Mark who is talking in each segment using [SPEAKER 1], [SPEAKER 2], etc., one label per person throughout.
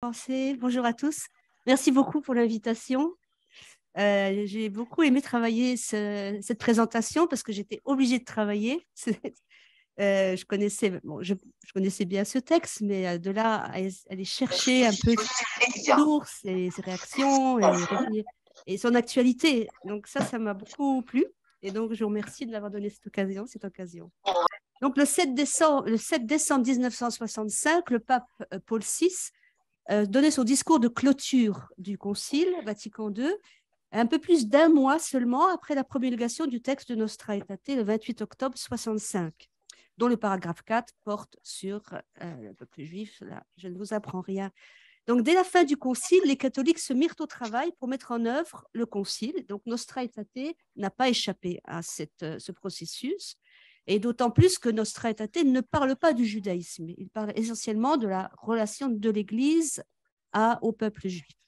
[SPEAKER 1] Bonjour à tous. Merci beaucoup pour l'invitation. J'ai beaucoup aimé travailler cette présentation parce que j'étais obligée de travailler. Je connaissais bien ce texte, mais de là à aller chercher un peu ses sources et ses réactions et revenir et son actualité. Donc ça m'a beaucoup plu. Et donc, je vous remercie de m'avoir donné cette occasion. Donc, le 7 décembre 1965, le pape Paul VI donnait son discours de clôture du Concile Vatican II, un peu plus d'un mois seulement après la promulgation du texte de Nostra Aetate le 28 octobre 65, dont le paragraphe 4 porte sur le peuple juif. Là, je ne vous apprends rien. Donc, dès la fin du Concile, les catholiques se mirent au travail pour mettre en œuvre le Concile. Donc, Nostra Aetate n'a pas échappé à ce processus. Et d'autant plus que Nostra Aetate ne parle pas du judaïsme. Il parle essentiellement de la relation de l'Église au peuple juif.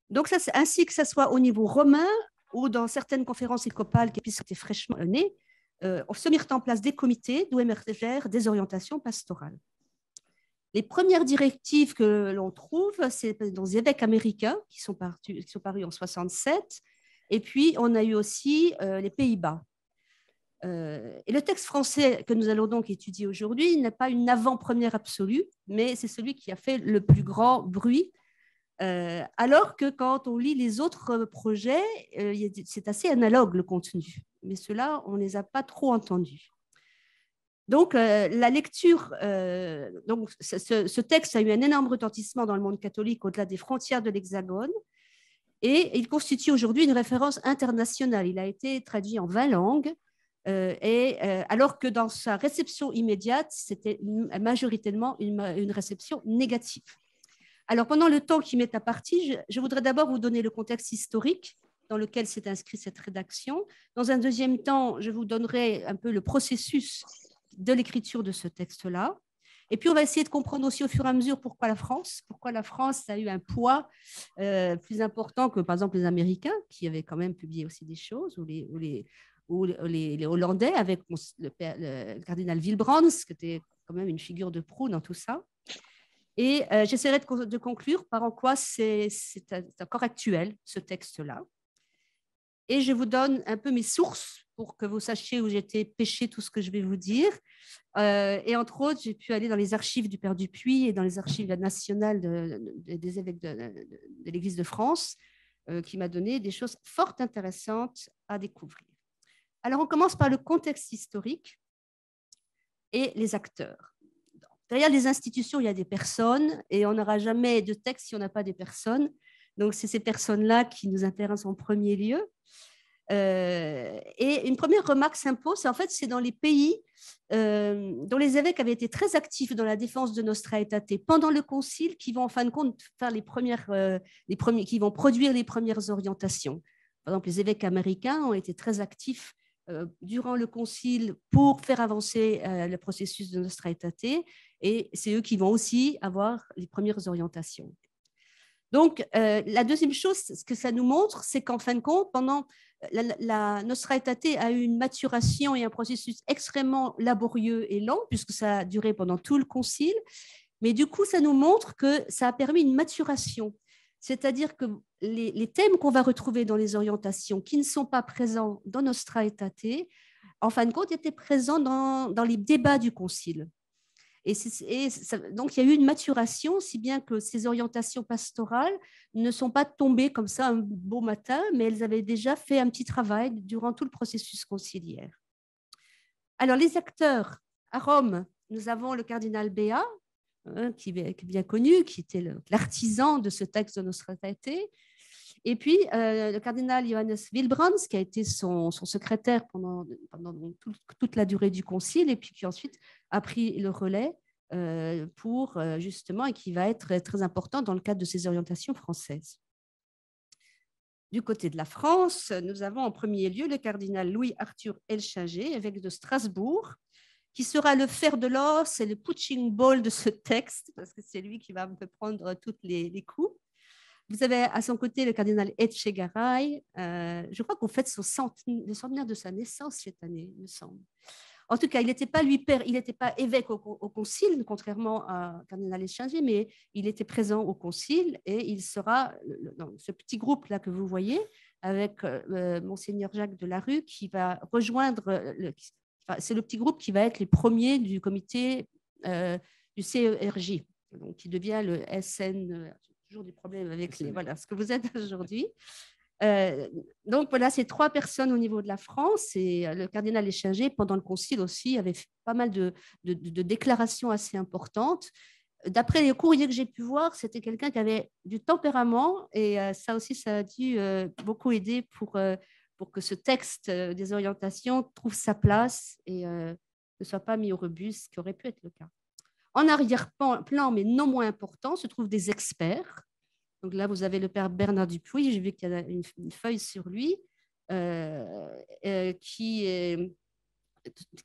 [SPEAKER 1] Donc, ainsi que ce soit au niveau romain ou dans certaines conférences épiscopales qui étaient fraîchement nées, on se mirent en place des comités d'où émergèrent des orientations pastorales. Les premières directives que l'on trouve, c'est dans les évêques américains qui sont parus en 67, et puis on a eu aussi les Pays-Bas. Et le texte français que nous allons donc étudier aujourd'hui n'est pas une avant-première absolue, mais c'est celui qui a fait le plus grand bruit. Alors que quand on lit les autres projets, c'est assez analogue le contenu. Mais ceux-là, on ne les a pas trop entendus. Donc, la lecture, donc ce texte a eu un énorme retentissement dans le monde catholique au-delà des frontières de l'Hexagone. Et il constitue aujourd'hui une référence internationale. Il a été traduit en 20 langues, alors que dans sa réception immédiate, c'était majoritairement une réception négative. Alors, pendant le temps qui m'est imparti, je voudrais d'abord vous donner le contexte historique dans lequel s'est inscrite cette rédaction. Dans un deuxième temps, je vous donnerai un peu le processus de l'écriture de ce texte-là. Et puis, on va essayer de comprendre aussi au fur et à mesure pourquoi la France a eu un poids plus important que, par exemple, les Américains, qui avaient quand même publié aussi des choses, ou les Hollandais, avec le cardinal Wilbrands, qui était quand même une figure de proue dans tout ça. Et j'essaierai de conclure par en quoi c'est encore actuel, ce texte-là. Et je vous donne un peu mes sources pour que vous sachiez où j'ai été pêcher tout ce que je vais vous dire. Et entre autres, j'ai pu aller dans les archives du Père Dupuy et dans les archives nationales des évêques de l'Église de France, qui m'a donné des choses fort intéressantes à découvrir. Alors, on commence par le contexte historique et les acteurs. Derrière les institutions, il y a des personnes et on n'aura jamais de texte si on n'a pas des personnes. Donc, c'est ces personnes-là qui nous intéressent en premier lieu. Et une première remarque s'impose, en fait, c'est dans les pays dont les évêques avaient été très actifs dans la défense de Nostra Aetate pendant le concile, qui vont en fin de compte faire qui vont produire les premières orientations. Par exemple, les évêques américains ont été très actifs durant le concile pour faire avancer le processus de Nostra Aetate, et c'est eux qui vont aussi avoir les premières orientations. Donc, la deuxième chose, ce que ça nous montre, c'est qu'en fin de compte, pendant la Nostra Aetate a eu une maturation et un processus extrêmement laborieux et lent, puisque ça a duré pendant tout le concile. Mais du coup, ça nous montre que ça a permis une maturation. C'est-à-dire que les thèmes qu'on va retrouver dans les orientations qui ne sont pas présents dans Nostra Aetate, en fin de compte, étaient présents dans les débats du concile. Donc, il y a eu une maturation, si bien que ces orientations pastorales ne sont pas tombées comme ça un beau matin, mais elles avaient déjà fait un petit travail durant tout le processus conciliaire. Alors, les acteurs, à Rome, nous avons le cardinal Béat, qui est bien connu, qui était l'artisan de ce texte de Nostra Aetate. Et puis, le cardinal Johannes Wilbrands, qui a été son secrétaire pendant toute la durée du concile, et puis qui ensuite a pris le relais justement, et qui va être très important dans le cadre de ces orientations françaises. Du côté de la France, nous avons en premier lieu le cardinal Louis-Arthur Elchinger, évêque de Strasbourg, qui sera le fer de l'os et le punching ball de ce texte, parce que c'est lui qui va un peu prendre tous les coups. Vous avez à son côté le cardinal Etchegaray. Je crois qu'on fête le centenaire de sa naissance cette année, il me semble. En tout cas, il n'était pas, il n'était pas évêque au concile, contrairement à cardinal Echinger, mais il était présent au concile et il sera dans ce petit groupe-là que vous voyez avec Monseigneur Jacques Delarue qui va rejoindre, c'est le petit groupe qui va être les premiers du comité du CERJ, donc qui devient le SN. Toujours des problèmes avec voilà, ce que vous êtes aujourd'hui. Donc voilà, ces 3 personnes au niveau de la France et le cardinal Echinger, pendant le concile aussi, avait fait pas mal de déclarations assez importantes. D'après les courriers que j'ai pu voir, c'était quelqu'un qui avait du tempérament et ça aussi, ça a dû beaucoup aider pour que ce texte des orientations trouve sa place et ne soit pas mis au rebut, ce qui aurait pu être le cas. En arrière-plan, mais non moins important, se trouvent des experts. Donc là, vous avez le père Bernard Dupuy, j'ai vu qu'il y a une feuille sur lui,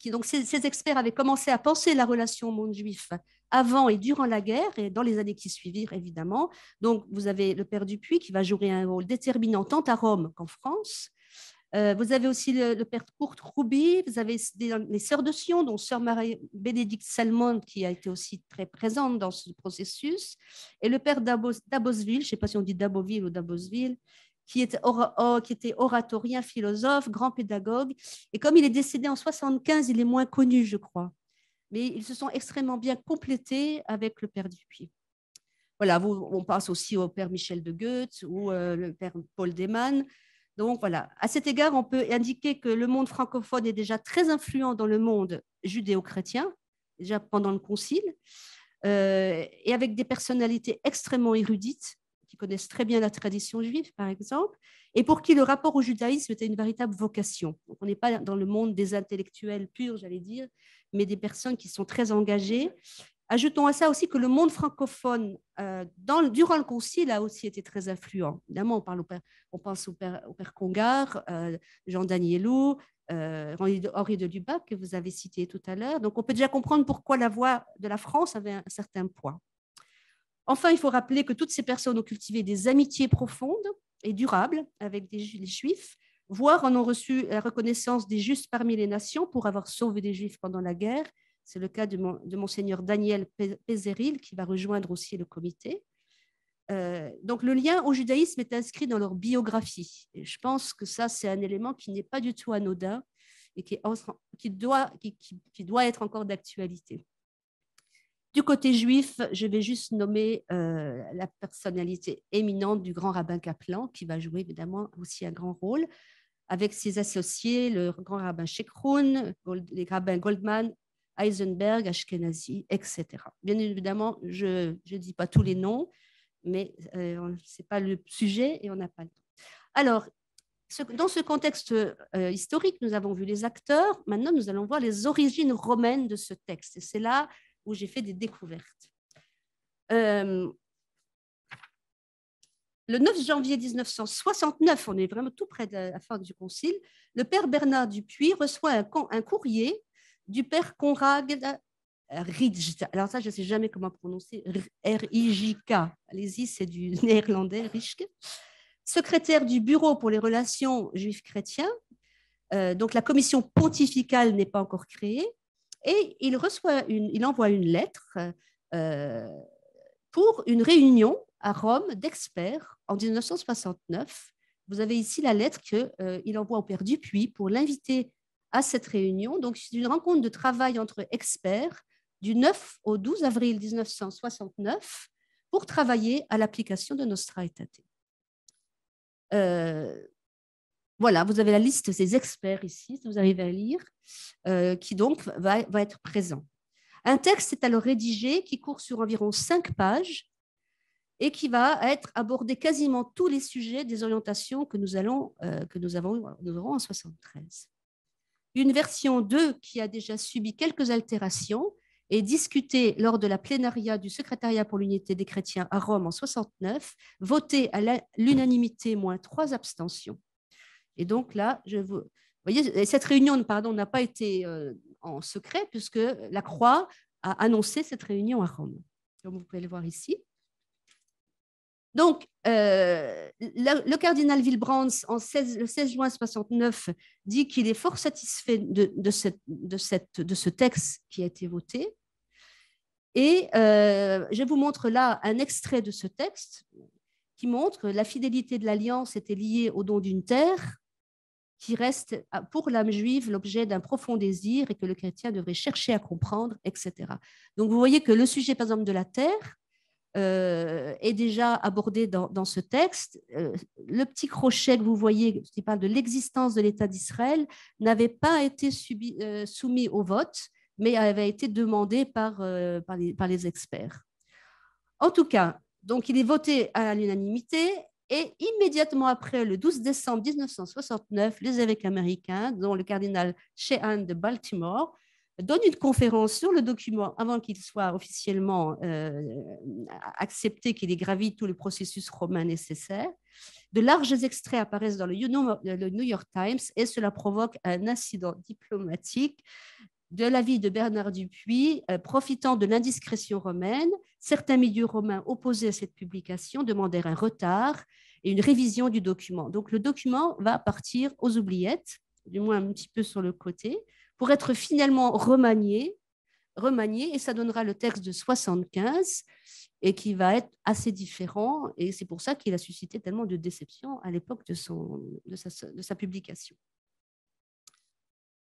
[SPEAKER 1] donc ces experts avaient commencé à penser la relation au monde juif avant et durant la guerre et dans les années qui suivirent, évidemment. Donc, vous avez le père Dupuy qui va jouer un rôle déterminant tant à Rome qu'en France. Vous avez aussi le père Kurt Ruby, vous avez les sœurs de Sion, dont sœur Marie-Bénédicte Salmon, qui a été aussi très présente dans ce processus, et le père d'Abosville, je ne sais pas si on dit d'Aboville ou d'Abosville, qui était oratorien, philosophe, grand pédagogue. Et comme il est décédé en 75, il est moins connu, je crois. Mais ils se sont extrêmement bien complétés avec le père Dupuy. Voilà, on passe aussi au père Michel de Goethe ou le père Paul Demann. Donc voilà, à cet égard, on peut indiquer que le monde francophone est déjà très influent dans le monde judéo-chrétien, déjà pendant le concile, et avec des personnalités extrêmement érudites qui connaissent très bien la tradition juive, par exemple, et pour qui le rapport au judaïsme était une véritable vocation. Donc, on n'est pas dans le monde des intellectuels purs, j'allais dire, mais des personnes qui sont très engagées. Ajoutons à ça aussi que le monde francophone, durant le concile, a aussi été très influent. Évidemment, on pense au père Congar, Jean Danielou, Henri de Lubac, que vous avez cité tout à l'heure. Donc, on peut déjà comprendre pourquoi la voix de la France avait un certain poids. Enfin, il faut rappeler que toutes ces personnes ont cultivé des amitiés profondes et durables avec les Juifs, voire en ont reçu la reconnaissance des justes parmi les nations pour avoir sauvé des Juifs pendant la guerre. C'est le cas de Monseigneur Daniel Pézeril, qui va rejoindre aussi le comité. Donc, le lien au judaïsme est inscrit dans leur biographie. Et je pense que ça, c'est un élément qui n'est pas du tout anodin et qui doit être encore d'actualité. Du côté juif, je vais juste nommer la personnalité éminente du grand rabbin Kaplan, qui va jouer évidemment aussi un grand rôle, avec ses associés, le grand rabbin Shekroun, les rabbins Goldman, Heisenberg, Ashkenazi, etc. Bien évidemment, je ne dis pas tous les noms, mais ce n'est pas le sujet et on n'a pas le temps. Alors, dans ce contexte historique, nous avons vu les acteurs. Maintenant, nous allons voir les origines romaines de ce texte. Et c'est là où j'ai fait des découvertes. Le 9 janvier 1969, on est vraiment tout près de la fin du concile, le père Bernard Dupuy reçoit un courrier du père Conrad Rijk. Alors ça, je ne sais jamais comment prononcer, R-I-J-K. Allez-y, c'est du néerlandais, Rijk. Secrétaire du bureau pour les relations juifs-chrétiens. Donc la commission pontificale n'est pas encore créée. Et il envoie une lettre pour une réunion à Rome d'experts en 1969. Vous avez ici la lettre qu'il envoie au père Dupuy pour l'inviter à cette réunion. Donc, c'est une rencontre de travail entre experts du 9 au 12 avril 1969 pour travailler à l'application de Nostra Aetate. Voilà, vous avez la liste de ces experts ici, si vous arrivez à lire, qui donc va être présent. Un texte est alors rédigé qui court sur environ 5 pages et qui va être abordé quasiment tous les sujets des orientations que nous aurons en 73. Une version 2 qui a déjà subi quelques altérations est discutée lors de la plénaria du secrétariat pour l'unité des chrétiens à Rome en 69, votée à l'unanimité moins 3 abstentions. Et donc là, vous voyez, cette réunion n'a pas été en secret puisque la Croix a annoncé cette réunion à Rome. Comme vous pouvez le voir ici. Donc, le cardinal Wilbrands, le 16 juin 69, dit qu'il est fort satisfait de ce texte qui a été voté. Et je vous montre là un extrait de ce texte qui montre que la fidélité de l'alliance était liée au don d'une terre qui reste pour l'âme juive l'objet d'un profond désir et que le chrétien devrait chercher à comprendre, etc. Donc vous voyez que le sujet, par exemple, de la terre est déjà abordé dans ce texte. Le petit crochet que vous voyez, qui parle de l'existence de l'État d'Israël, n'avait pas été soumis au vote, mais avait été demandé par les experts. En tout cas, donc il est voté à l'unanimité et immédiatement après, le 12 décembre 1969, les évêques américains, dont le cardinal Sheehan de Baltimore, donnent une conférence sur le document avant qu'il soit officiellement accepté, qu'il ait gravi tout le processus romain nécessaire. De larges extraits apparaissent dans le New York Times et cela provoque un incident diplomatique. De l'avis de Bernard Dupuis, profitant de l'indiscrétion romaine, certains milieux romains opposés à cette publication demandèrent un retard et une révision du document. Donc le document va partir aux oubliettes, du moins un petit peu sur le côté, pour être finalement remanié, et ça donnera le texte de 75 et qui va être assez différent, et c'est pour ça qu'il a suscité tellement de déception à l'époque de sa publication.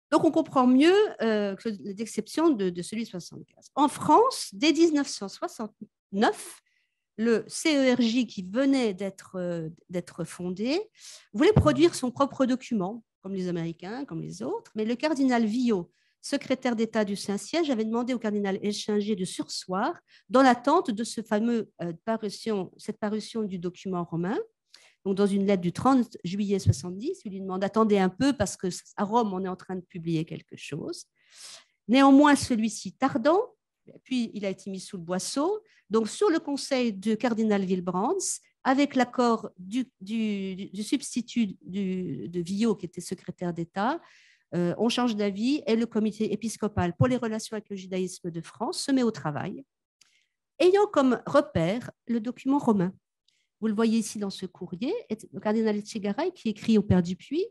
[SPEAKER 1] Donc, on comprend mieux que la déception de celui de 75. En France, dès 1969, le CERJ, qui venait d'être fondé, voulait produire son propre document, comme les Américains, comme les autres, mais le cardinal Villot, secrétaire d'État du Saint-Siège, avait demandé au cardinal Elchinger de surseoir dans l'attente de cette parution du document romain. Donc, dans une lettre du 30 juillet 70, il lui demande attendez un peu parce qu'à Rome, on est en train de publier quelque chose. Néanmoins, celui-ci tardant, puis il a été mis sous le boisseau. Donc, sur le conseil de cardinal Wilbrands, avec l'accord du substitut de Villot, qui était secrétaire d'État, on change d'avis et le comité épiscopal pour les relations avec le judaïsme de France se met au travail, ayant comme repère le document romain. Vous le voyez ici dans ce courrier, le cardinal Etchegaray qui écrit au père Dupuis,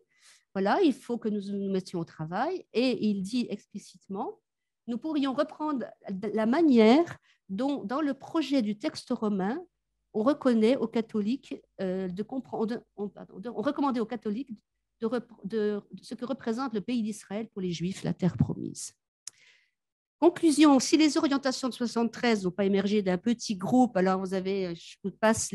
[SPEAKER 1] voilà, il faut que nous nous mettions au travail, et il dit explicitement, nous pourrions reprendre la manière dont, dans le projet du texte romain, on reconnaît aux catholiques on recommandait aux catholiques de ce que représente le pays d'Israël pour les Juifs, la terre promise. Conclusion, si les orientations de 73 n'ont pas émergé d'un petit groupe, alors vous avez, je vous passe,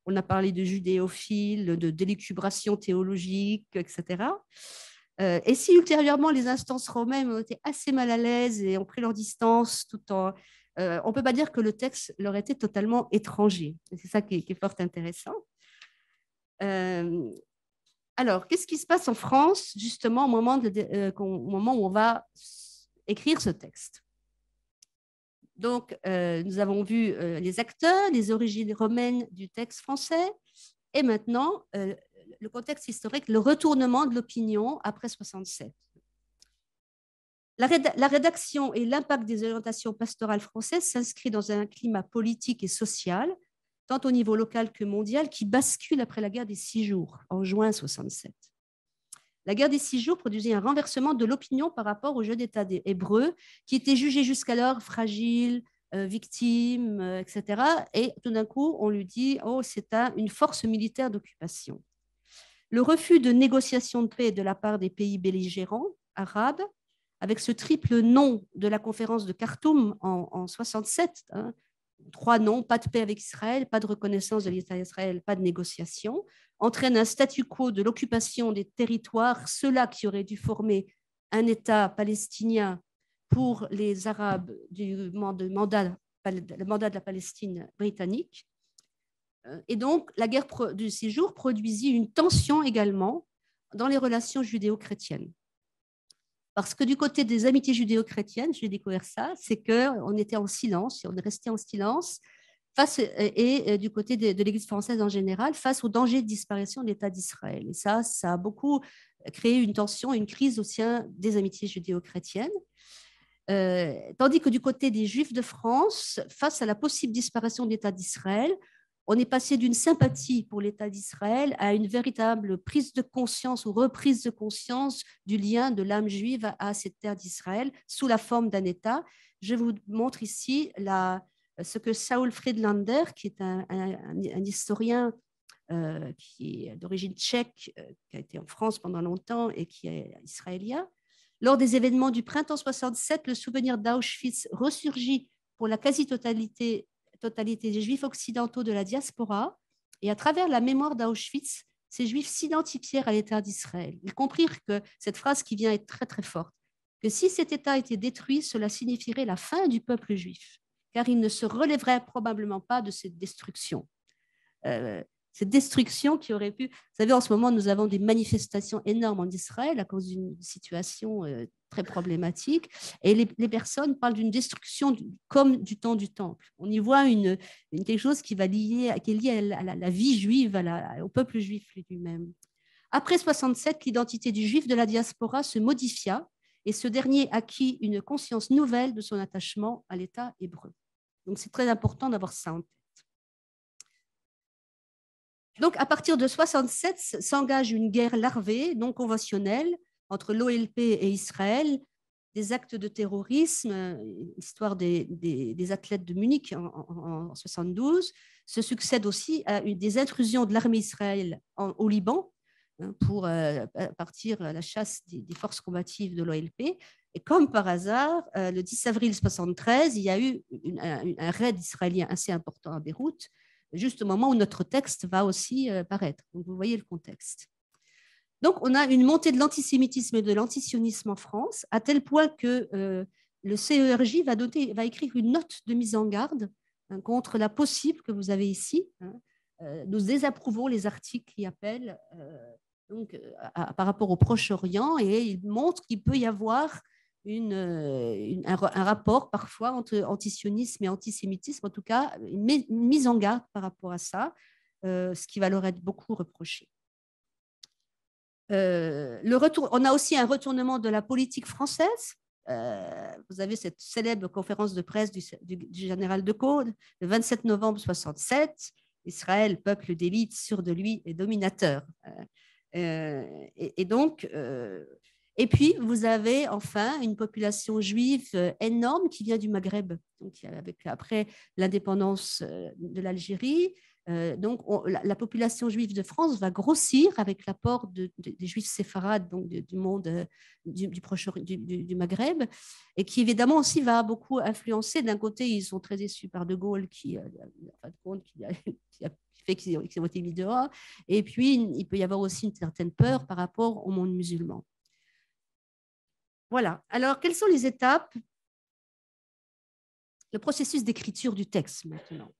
[SPEAKER 1] on a parlé de judéophile, d'élucubration théologique, etc. Et si ultérieurement les instances romaines ont été assez mal à l'aise et ont pris leur distance on ne peut pas dire que le texte leur était totalement étranger. C'est ça qui est fort intéressant. Alors, qu'est-ce qui se passe en France, justement, au moment où on va écrire ce texte? Donc, nous avons vu les acteurs, les origines romaines du texte français, et maintenant, le contexte historique, le retournement de l'opinion après 67. La rédaction et l'impact des orientations pastorales françaises s'inscrit dans un climat politique et social, tant au niveau local que mondial, qui bascule après la guerre des 6 jours, en juin 67. La guerre des 6 jours produisait un renversement de l'opinion par rapport au jeu d'État des Hébreux, qui était jugé jusqu'alors fragile, victime, etc. Et tout d'un coup, on lui dit « Oh, c'est une force militaire d'occupation ». Le refus de négociation de paix de la part des pays belligérants arabes, avec ce triple non de la conférence de Khartoum en 67, 3 non, pas de paix avec Israël, pas de reconnaissance de l'État d'Israël, pas de négociation, entraîne un statu quo de l'occupation des territoires, ceux-là qui auraient dû former un État palestinien pour les Arabes le mandat de la Palestine britannique. Et donc, la guerre de 6 jours produisit une tension également dans les relations judéo-chrétiennes. Parce que du côté des amitiés judéo-chrétiennes, j'ai découvert ça, c'est qu'on était en silence, on est resté en silence, et du côté de l'Église française en général, face au danger de disparition de l'État d'Israël. Et ça a beaucoup créé une tension, une crise au sein des amitiés judéo-chrétiennes. Tandis que du côté des Juifs de France, face à la possible disparition de l'État d'Israël, on est passé d'une sympathie pour l'État d'Israël à une véritable prise de conscience ou reprise de conscience du lien de l'âme juive à cette terre d'Israël sous la forme d'un État. Je vous montre ici ce que Saul Friedlander, qui est un historien qui est d'origine tchèque, qui a été en France pendant longtemps et qui est israélien. Lors des événements du printemps 67, le souvenir d'Auschwitz ressurgit pour la quasi-totalité des Juifs occidentaux de la diaspora. Et à travers la mémoire d'Auschwitz, ces Juifs s'identifièrent à l'État d'Israël. Ils comprirent que cette phrase qui vient est très très forte, que si cet État était détruit, cela signifierait la fin du peuple juif, car il ne se relèverait probablement pas de cette destruction. Cette destruction qui aurait pu... Vous savez, en ce moment, nous avons des manifestations énormes en Israël à cause d'une situation très problématique. Et les personnes parlent d'une destruction comme du temps du Temple. On y voit quelque chose qui est lié à la vie juive, au peuple juif lui-même. Après 67, l'identité du juif de la diaspora se modifia et ce dernier acquit une conscience nouvelle de son attachement à l'État hébreu. Donc, c'est très important d'avoir ça en tête. Donc, à partir de 67, s'engage une guerre larvée, non conventionnelle, entre l'OLP et Israël, des actes de terrorisme, histoire des athlètes de Munich en 72, se succèdent aussi à des intrusions de l'armée israélienne au Liban pour partir à la chasse des forces combatives de l'OLP. Et comme par hasard, le 10 avril 1973, il y a eu un raid israélien assez important à Beyrouth, juste au moment où notre texte va aussi paraître. Donc, vous voyez le contexte. Donc, on a une montée de l'antisémitisme et de l'antisionisme en France, à tel point que le CERJ va écrire une note de mise en garde contre la possible que vous avez ici. Nous désapprouvons les articles qui appellent par rapport au Proche-Orient, et il montre qu'il peut y avoir un rapport parfois entre antisionisme et antisémitisme, en tout cas une mise en garde par rapport à ça, ce qui va leur être beaucoup reproché. On a aussi un retournement de la politique française. Vous avez cette célèbre conférence de presse du général de Gaulle, le 27 novembre 67, Israël, peuple d'élite, sûr de lui et dominateur. Et puis, vous avez enfin une population juive énorme qui vient du Maghreb, donc après l'indépendance de l'Algérie. La population juive de France va grossir avec l'apport des juifs séfarades, donc du monde du Maghreb, et qui évidemment aussi va beaucoup influencer. D'un côté, ils sont très déçus par De Gaulle qui a fait qu'ils ont été mis dehors. Et puis, il peut y avoir aussi une certaine peur par rapport au monde musulman. Voilà. Alors, quelles sont les étapes? Le processus d'écriture du texte, maintenant.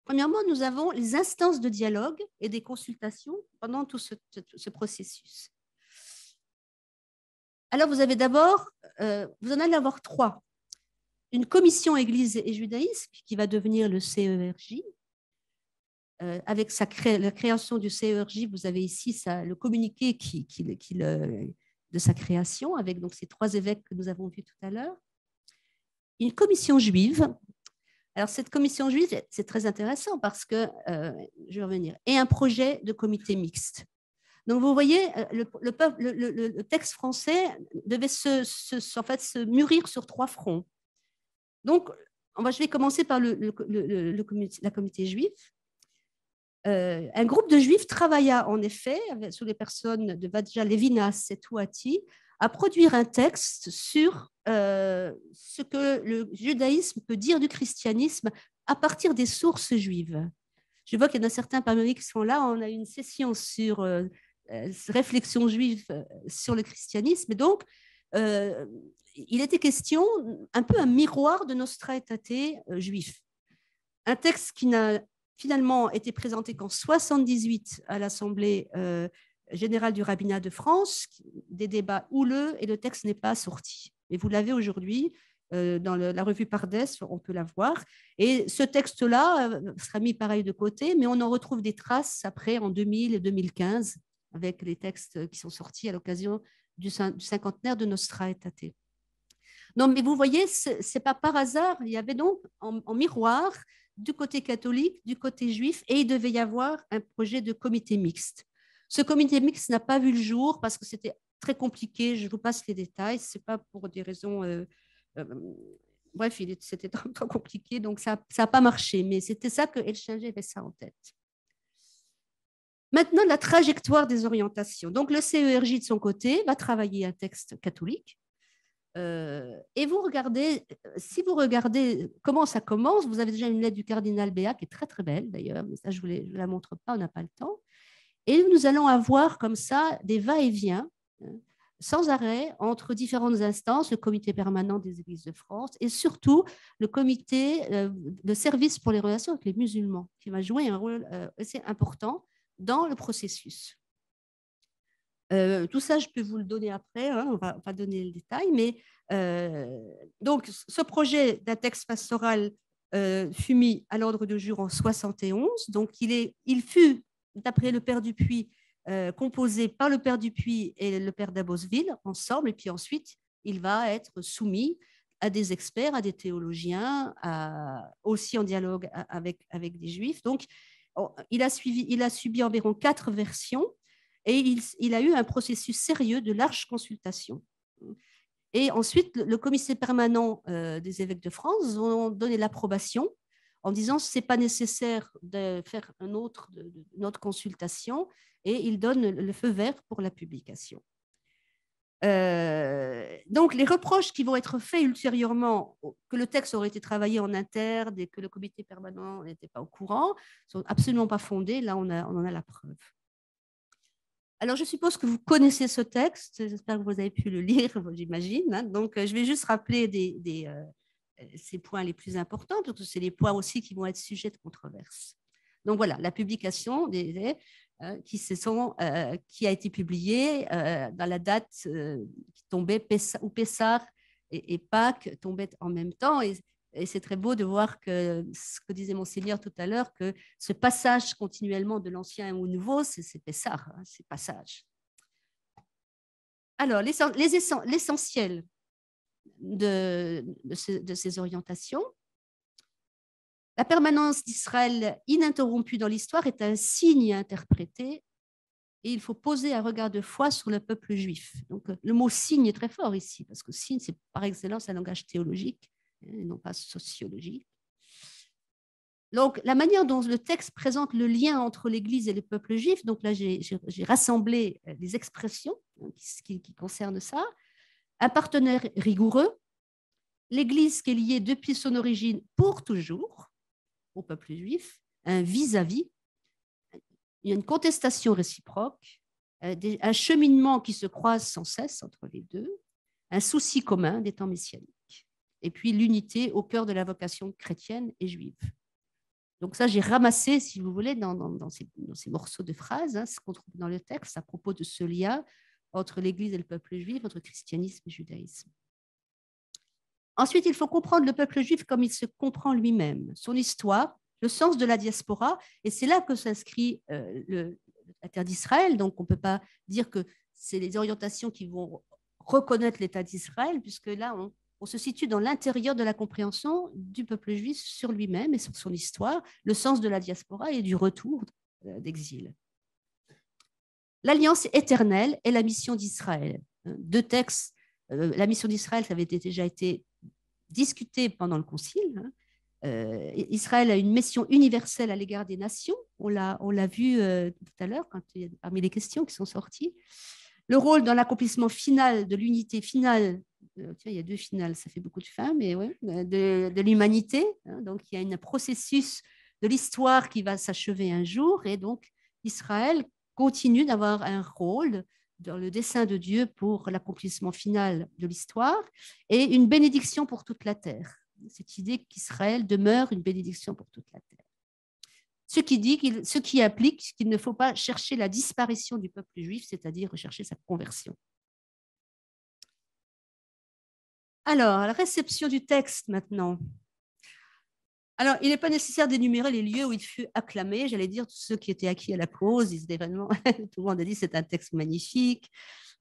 [SPEAKER 1] Premièrement, nous avons les instances de dialogue et des consultations pendant tout ce processus. Alors, vous avez d'abord, vous en allez avoir 3. Une commission Église et judaïsme qui va devenir le CERJ. Avec la création du CERJ, vous avez ici le communiqué de sa création, avec donc ces 3 évêques que nous avons vus tout à l'heure. Une commission juive. Alors, cette commission juive, c'est très intéressant parce que, je vais revenir, et un projet de comité mixte. Donc, vous voyez, le texte français devait en fait, se mûrir sur 3 fronts. Donc, je vais commencer par la comité juive. Un groupe de juifs travailla en effet, sous les personnes de Vadja Levinas et Touati, à produire un texte sur ce que le judaïsme peut dire du christianisme à partir des sources juives. Je vois qu'il y en a certains parmi vous qui sont là. On a une session sur réflexion juive sur le christianisme. Et donc, il était question, un peu un miroir de Nostra Aetate juif. Un texte qui n'a finalement été présenté qu'en 1978 à l'Assemblée générale du rabbinat de France, des débats houleux, et le texte n'est pas sorti. Et vous l'avez aujourd'hui dans la revue Pardes, on peut la voir. Et ce texte-là sera mis pareil de côté, mais on en retrouve des traces après en 2000 et 2015 avec les textes qui sont sortis à l'occasion du cinquantenaire de Nostra Aetate. Non, mais vous voyez, ce n'est pas par hasard. Il y avait donc en miroir du côté catholique, du côté juif, et il devait y avoir un projet de comité mixte. Ce comité mixte n'a pas vu le jour parce que c'était très compliqué. Je vous passe les détails. Ce n'est pas pour des raisons. Euh, bref, c'était trop compliqué, donc ça n'a pas marché. Mais c'était ça que Elchinger avait ça en tête. Maintenant, la trajectoire des orientations. Donc, le CERJ, de son côté, va travailler un texte catholique. Et vous regardez, si vous regardez comment ça commence, vous avez déjà une lettre du cardinal Béat qui est très, très belle, d'ailleurs, mais ça, je ne la montre pas, on n'a pas le temps. Et nous allons avoir comme ça des va-et-vient sans arrêt entre différentes instances, le comité permanent des églises de France et surtout le comité de service pour les relations avec les musulmans, qui va jouer un rôle assez important dans le processus. Tout ça, je peux vous le donner après, hein, on va donner le détail, mais donc ce projet d'un texte pastoral fut mis à l'ordre du jour en 71, donc il fut, d'après le père Dupuy, composé par le père Dupuy et le père d'Abosville ensemble, et puis ensuite, il va être soumis à des experts, à des théologiens, aussi en dialogue avec des juifs. Donc, il a subi environ 4 versions, et il a eu un processus sérieux de large consultation. Et ensuite, le comité permanent des évêques de France ont donné l'approbation en disant que ce n'est pas nécessaire de faire une autre consultation, et ils donnent le feu vert pour la publication. Donc, les reproches qui vont être faits ultérieurement, que le texte aurait été travaillé en interne et que le comité permanent n'était pas au courant, ne sont absolument pas fondés. Là, on en a la preuve. Alors, je suppose que vous connaissez ce texte. J'espère que vous avez pu le lire, j'imagine. Hein. Donc, je vais juste rappeler ces points les plus importants, parce que c'est les points aussi qui vont être sujets de controverse. Donc, voilà, la publication qui a été publiée dans la date qui tombait, où Pessah et Pâques tombaient en même temps. Et c'est très beau de voir que ce que disait Monseigneur tout à l'heure, que ce passage continuellement de l'ancien au nouveau, c'est Pessah, hein, c'est passage. Alors, l'essentiel de ces orientations. La permanence d'Israël ininterrompue dans l'histoire est un signe interprété, et il faut poser un regard de foi sur le peuple juif. Donc, le mot signe est très fort ici, parce que signe, c'est par excellence un langage théologique, et non pas sociologique. Donc, la manière dont le texte présente le lien entre l'Église et le peuple juif, donc là, j'ai rassemblé les expressions qui concernent ça. Un partenaire rigoureux, l'Église qui est liée depuis son origine pour toujours au peuple juif, un vis-à-vis, il y a une contestation réciproque, un cheminement qui se croise sans cesse entre les deux, un souci commun des temps messianiques, et puis l'unité au cœur de la vocation chrétienne et juive. Donc ça, j'ai ramassé, si vous voulez, dans ces morceaux de phrases, hein, ce qu'on trouve dans le texte à propos de ce lien entre l'Église et le peuple juif, entre christianisme et judaïsme. Ensuite, il faut comprendre le peuple juif comme il se comprend lui-même, son histoire, le sens de la diaspora, et c'est là que s'inscrit la terre d'Israël. Donc, on ne peut pas dire que c'est les orientations qui vont reconnaître l'État d'Israël, puisque là, on se situe dans l'intérieur de la compréhension du peuple juif sur lui-même et sur son histoire, le sens de la diaspora et du retour d'exil. L'alliance éternelle est la mission d'Israël. Deux textes, la mission d'Israël, ça avait déjà été discuté pendant le concile. Israël a une mission universelle à l'égard des nations. On l'a vu tout à l'heure parmi les questions qui sont sorties. Le rôle dans l'accomplissement final de l'unité finale, il y a 2 finales, ça fait beaucoup de fins, mais ouais, de l'humanité. Hein, donc, il y a un processus de l'histoire qui va s'achever un jour, et donc Israël continue d'avoir un rôle dans le dessein de Dieu pour l'accomplissement final de l'histoire et une bénédiction pour toute la terre. Cette idée qu'Israël demeure une bénédiction pour toute la terre. Ce qui implique qu'il ne faut pas chercher la disparition du peuple juif, c'est-à-dire rechercher sa conversion. Alors, la réception du texte maintenant. Alors, il n'est pas nécessaire d'énumérer les lieux où il fut acclamé. J'allais dire, tous ceux qui étaient acquis à la cause, ils étaient vraiment, tout le monde a dit c'est un texte magnifique.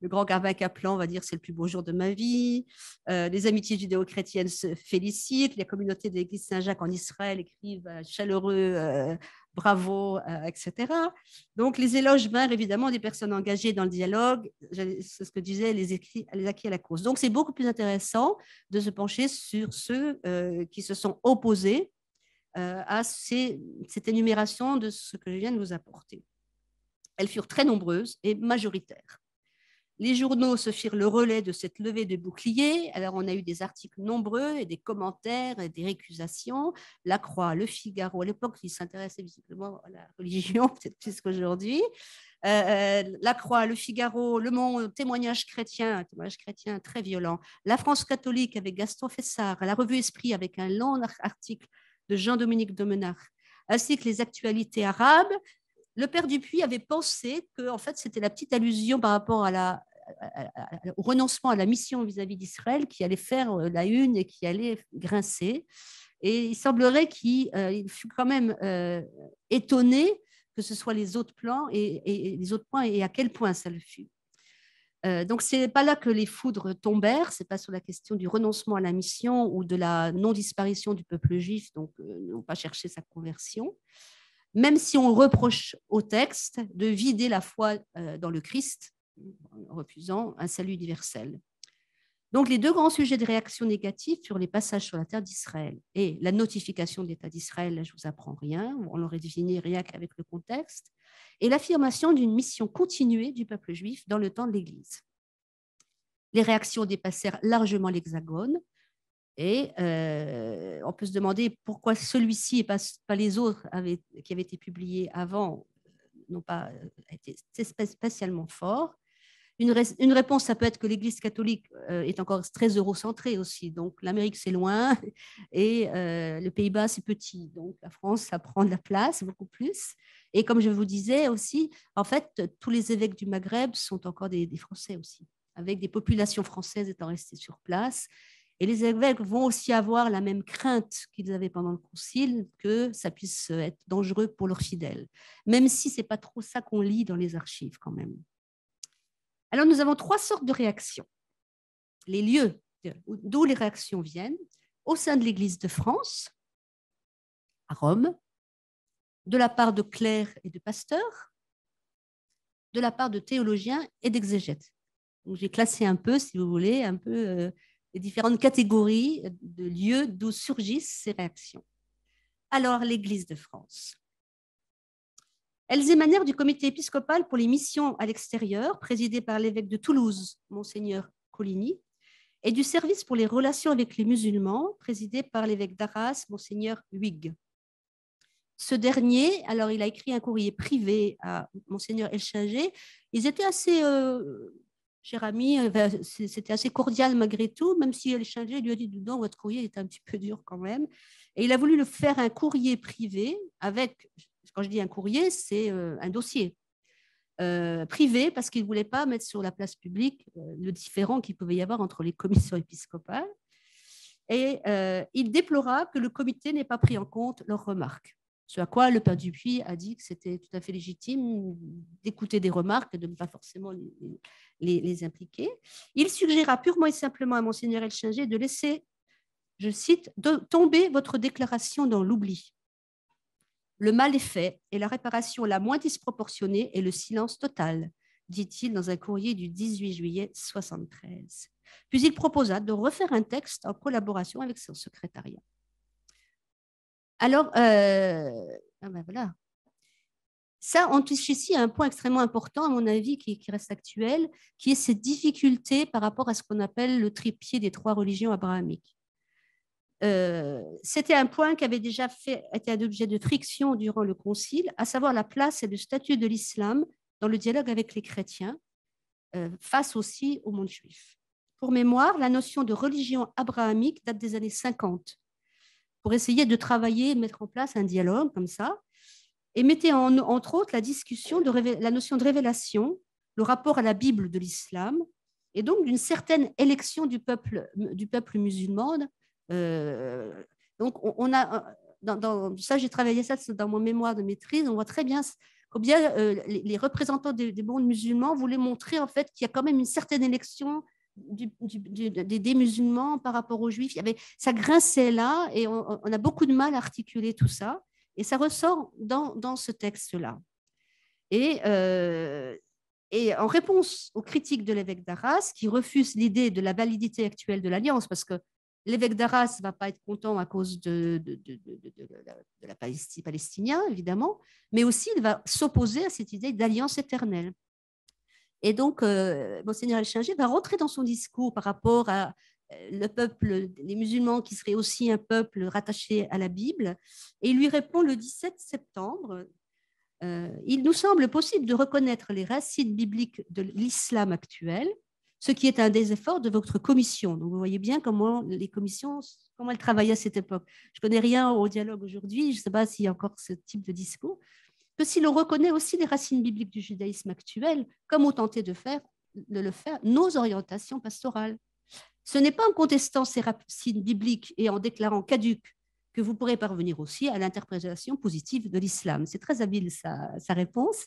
[SPEAKER 1] Le grand Garvin Kaplan va dire c'est le plus beau jour de ma vie. Les amitiés judéo-chrétiennes se félicitent. Les communautés de l'Église Saint-Jacques en Israël écrivent chaleureux bravo, etc. Donc, les éloges vinrent évidemment des personnes engagées dans le dialogue. C'est ce que disaient les acquis à la cause. Donc, c'est beaucoup plus intéressant de se pencher sur ceux qui se sont opposés à cette énumération de ce que je viens de vous apporter. Elles furent très nombreuses et majoritaires. Les journaux se firent le relais de cette levée de boucliers. Alors, on a eu des articles nombreux et des commentaires et des récusations. La Croix, le Figaro, à l'époque, ils s'intéressaient visiblement à la religion, peut-être plus qu'aujourd'hui. La Croix, le Figaro, Le Monde, témoignage chrétien, un témoignage chrétien très violent. La France catholique avec Gaston Fessard, la Revue Esprit avec un long article de Jean-Dominique Domenard, ainsi que les actualités arabes. Le père Dupuis avait pensé que en fait, c'était la petite allusion par rapport au renoncement à la mission vis-à-vis d'Israël qui allait faire la une et qui allait grincer. Et il semblerait qu'il fut quand même étonné que ce soit les autres plans et les autres points et à quel point ça le fut. Donc, ce n'est pas là que les foudres tombèrent, ce n'est pas sur la question du renoncement à la mission ou de la non-disparition du peuple juif, donc n'ont pas cherché sa conversion, même si on reproche au texte de vider la foi dans le Christ, en refusant un salut universel. Donc, les deux grands sujets de réaction négative furent les passages sur la terre d'Israël et la notification de l'État d'Israël, là je ne vous apprends rien, on l'aurait deviné rien qu'avec le contexte, et l'affirmation d'une mission continuée du peuple juif dans le temps de l'Église. Les réactions dépassèrent largement l'Hexagone, et on peut se demander pourquoi celui-ci et pas les autres qui avaient été publiés avant n'ont pas été spécialement forts. Une réponse, ça peut être que l'Église catholique est encore très eurocentrée aussi. Donc, l'Amérique, c'est loin et le Pays-Bas, c'est petit. Donc, la France, ça prend de la place beaucoup plus. Et comme je vous disais aussi, en fait, tous les évêques du Maghreb sont encore des Français aussi, avec des populations françaises étant restées sur place. Et les évêques vont aussi avoir la même crainte qu'ils avaient pendant le concile, que ça puisse être dangereux pour leurs fidèles, même si ce n'est pas trop ça qu'on lit dans les archives quand même. Alors, nous avons trois sortes de réactions. Les lieux d'où les réactions viennent, au sein de l'Église de France, à Rome, de la part de clercs et de pasteurs, de la part de théologiens et d'exégètes. J'ai classé un peu, si vous voulez, un peu les différentes catégories de lieux d'où surgissent ces réactions. Alors, l'Église de France. Elles émanèrent du comité épiscopal pour les missions à l'extérieur, présidé par l'évêque de Toulouse, Monseigneur Coligny, et du service pour les relations avec les musulmans, présidé par l'évêque d'Arras, Monseigneur Huyghe. Ce dernier, alors il a écrit un courrier privé à Monseigneur Elchanger. Ils étaient assez, cher ami, c'était assez cordial malgré tout, même si Elchanger lui a dit, non, votre courrier est un petit peu dur quand même. Et il a voulu le faire un courrier privé avec, quand je dis un courrier, c'est un dossier privé parce qu'il ne voulait pas mettre sur la place publique le différend qu'il pouvait y avoir entre les commissions épiscopales. Et il déplora que le comité n'ait pas pris en compte leurs remarques. Ce à quoi le père Dupuis a dit que c'était tout à fait légitime d'écouter des remarques et de ne pas forcément les impliquer. Il suggéra purement et simplement à Monseigneur Elchanger de laisser, je cite, tomber votre déclaration dans l'oubli. Le mal est fait et la réparation la moins disproportionnée est le silence total, dit-il dans un courrier du 18 juillet 1973. Puis il proposa de refaire un texte en collaboration avec son secrétariat. Alors, voilà. Ça, on touche ici à un point extrêmement important, à mon avis, qui reste actuel, qui est cette difficulté par rapport à ce qu'on appelle le trépied des trois religions abrahamiques. C'était un point qui avait déjà été un objet de friction durant le concile, à savoir la place et le statut de l'islam dans le dialogue avec les chrétiens, face aussi au monde juif. Pour mémoire, la notion de religion abrahamique date des années 50, pour essayer de travailler, mettre en place un dialogue comme ça, et mettait entre autres la discussion de la notion de révélation, le rapport à la Bible de l'islam, et donc d'une certaine élection du peuple musulman. Donc, on a ça, j'ai travaillé ça dans mon mémoire de maîtrise, on voit très bien combien les représentants des mondes musulmans voulaient montrer en fait qu'il y a quand même une certaine élection des musulmans par rapport aux juifs. Ça grinçait là et on a beaucoup de mal à articuler tout ça. Et ça ressort dans ce texte-là. Et en réponse aux critiques de l'évêque d'Arras, qui refuse l'idée de la validité actuelle de l'alliance, parce que l'évêque d'Arras ne va pas être content à cause de la Palestinien, évidemment, mais aussi il va s'opposer à cette idée d'alliance éternelle. Et donc, Monseigneur Elchinger va rentrer dans son discours par rapport à le peuple, les musulmans qui seraient aussi un peuple rattaché à la Bible, et il lui répond le 17 septembre. Il nous semble possible de reconnaître les racines bibliques de l'islam actuel, ce qui est un des efforts de votre commission. Donc, vous voyez bien comment les commissions, comment elles travaillaient à cette époque. Je ne connais rien au dialogue aujourd'hui, je ne sais pas s'il y a encore ce type de discours, que si l'on reconnaît aussi les racines bibliques du judaïsme actuel, comme ont tenté de le faire nos orientations pastorales. Ce n'est pas en contestant ces racines bibliques et en déclarant caduques que vous pourrez parvenir aussi à l'interprétation positive de l'islam. C'est très habile sa réponse.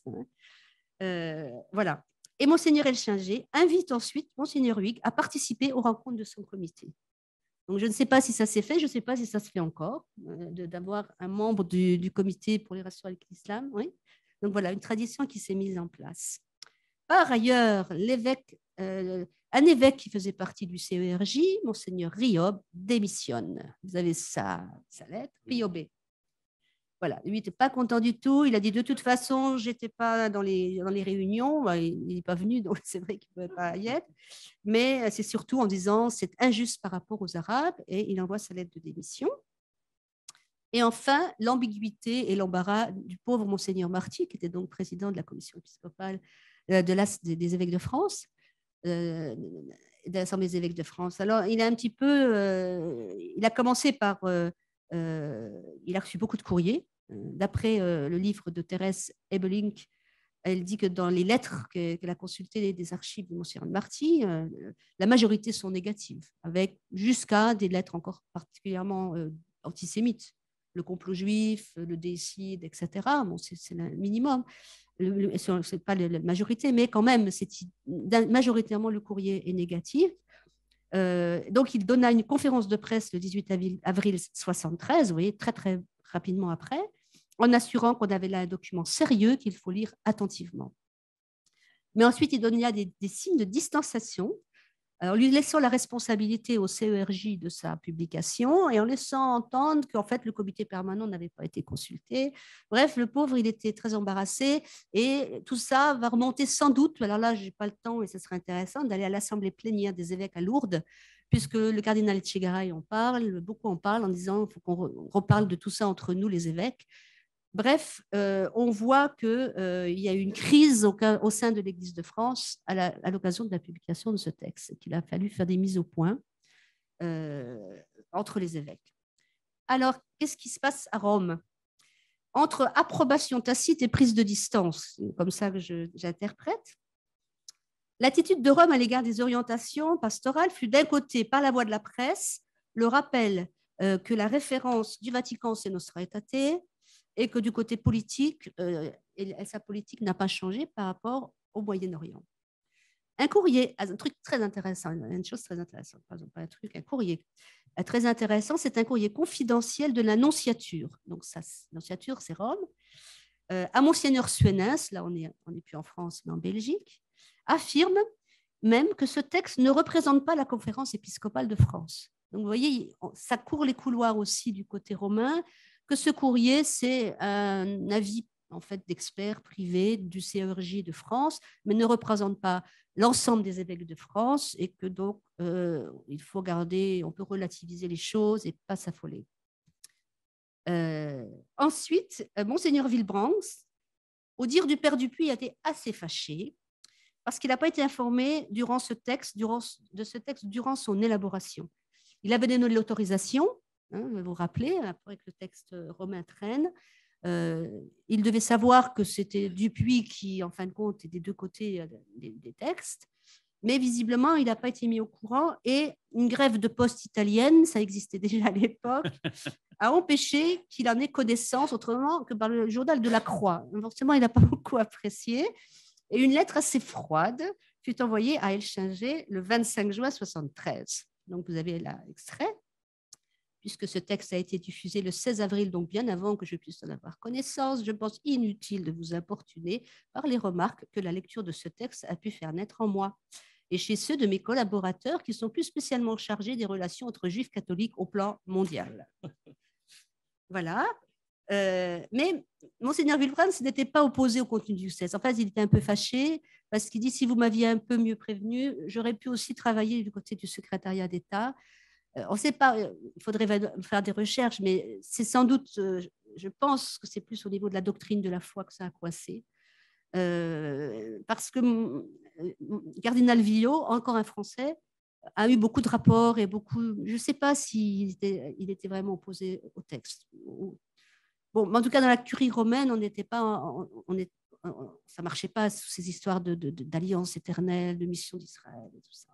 [SPEAKER 1] Voilà. Et Monseigneur Elchinger invite ensuite Monseigneur Huyghe à participer aux rencontres de son comité. Donc, je ne sais pas si ça s'est fait, je ne sais pas si ça se fait encore, d'avoir un membre du comité pour les relations avec l'islam. Oui. Donc, voilà, une tradition qui s'est mise en place. Par ailleurs, un évêque qui faisait partie du CERJ, Monseigneur Riob, démissionne. Vous avez sa lettre, Riob. Voilà, lui n'était pas content du tout. Il a dit de toute façon, je n'étais pas dans les réunions. Il n'est pas venu, donc c'est vrai qu'il ne pouvait pas y être. Mais c'est surtout en disant c'est injuste par rapport aux Arabes et il envoie sa lettre de démission. Et enfin, l'ambiguïté et l'embarras du pauvre Monseigneur Marty, qui était donc président de la commission épiscopale des évêques de France, de l'Assemblée des évêques de France. Alors, il a un petit peu, il a commencé par, il a reçu beaucoup de courriers. D'après le livre de Thérèse Ebelink, elle dit que dans les lettres qu'elle a consultées des archives de Monseigneur Marty, la majorité sont négatives, avec jusqu'à des lettres encore particulièrement antisémites. Le complot juif, le décide, etc. Bon, c'est le minimum. Ce n'est pas la majorité, mais quand même, majoritairement, le courrier est négatif. Donc, il donna une conférence de presse le 18 avril 1973, vous voyez, très, très rapidement après, en assurant qu'on avait là un document sérieux qu'il faut lire attentivement. Mais ensuite, il donna des signes de distanciation, en lui laissant la responsabilité au CERJ de sa publication et en laissant entendre qu'en fait, le comité permanent n'avait pas été consulté. Bref, le pauvre, il était très embarrassé et tout ça va remonter sans doute, alors là, je n'ai pas le temps et ce serait intéressant, d'aller à l'Assemblée plénière des évêques à Lourdes, puisque le cardinal Etchegaray en parle, beaucoup en parlent en disant qu'il faut qu'on reparle de tout ça entre nous, les évêques. Bref, on voit qu'il y a eu une crise au sein de l'Église de France à l'occasion de la publication de ce texte, qu'il a fallu faire des mises au point entre les évêques. Alors, qu'est-ce qui se passe à Rome? Entre approbation tacite et prise de distance, c'est comme ça que j'interprète, l'attitude de Rome à l'égard des orientations pastorales fut d'un côté, par la voie de la presse, le rappel que la référence du Vatican, c'est Nostra Aetate, et que du côté politique, sa politique n'a pas changé par rapport au Moyen-Orient. Un courrier, un truc très intéressant, une chose très intéressante, pardon, pas un truc, un courrier très intéressant, c'est un courrier confidentiel de la nonciature. Donc, ça, nonciature, c'est Rome. À Monseigneur Suenens, là on n'est plus en France, mais en Belgique, affirme même que ce texte ne représente pas la conférence épiscopale de France. Donc, vous voyez, ça court les couloirs aussi du côté romain, que ce courrier, c'est un avis en fait, d'experts privés du CERJ de France, mais ne représente pas l'ensemble des évêques de France et que donc il faut garder, on peut relativiser les choses et pas s'affoler. Ensuite, Monseigneur Villebrands, au dire du Père Dupuis, a été assez fâché parce qu'il n'a pas été informé de ce texte durant son élaboration. Il avait donné l'autorisation, vous vous rappelez, après que le texte romain traîne. Il devait savoir que c'était Dupuis qui, en fin de compte, est des deux côtés des textes. mais visiblement, il n'a pas été mis au courant et une grève de poste italienne, ça existait déjà à l'époque, a empêché qu'il en ait connaissance autrement que par le journal de la Croix. Forcément, il n'a pas beaucoup apprécié. Et une lettre assez froide fut envoyée à Elchinger le 25 juin 1973. Donc, vous avez là l'extrait, puisque ce texte a été diffusé le 16 avril, donc bien avant que je puisse en avoir connaissance. Je pense inutile de vous importuner par les remarques que la lecture de ce texte a pu faire naître en moi et chez ceux de mes collaborateurs qui sont plus spécialement chargés des relations entre juifs catholiques au plan mondial. Voilà. Mais Monseigneur Wilbrand n'était pas opposé au contenu du texte. En fait, il était un peu fâché parce qu'il dit si vous m'aviez un peu mieux prévenu, j'aurais pu aussi travailler du côté du secrétariat d'État. On ne sait pas, il faudrait faire des recherches, mais c'est sans doute, je pense que c'est plus au niveau de la doctrine de la foi que ça a coincé. Parce que Cardinal Villot, encore un Français, a eu beaucoup de rapports et beaucoup. Je ne sais pas s'il il était vraiment opposé au texte. Bon, mais en tout cas, dans la curie romaine, on n'était pas, ça marchait pas sous ces histoires d'alliance éternelle, de mission d'Israël et tout ça.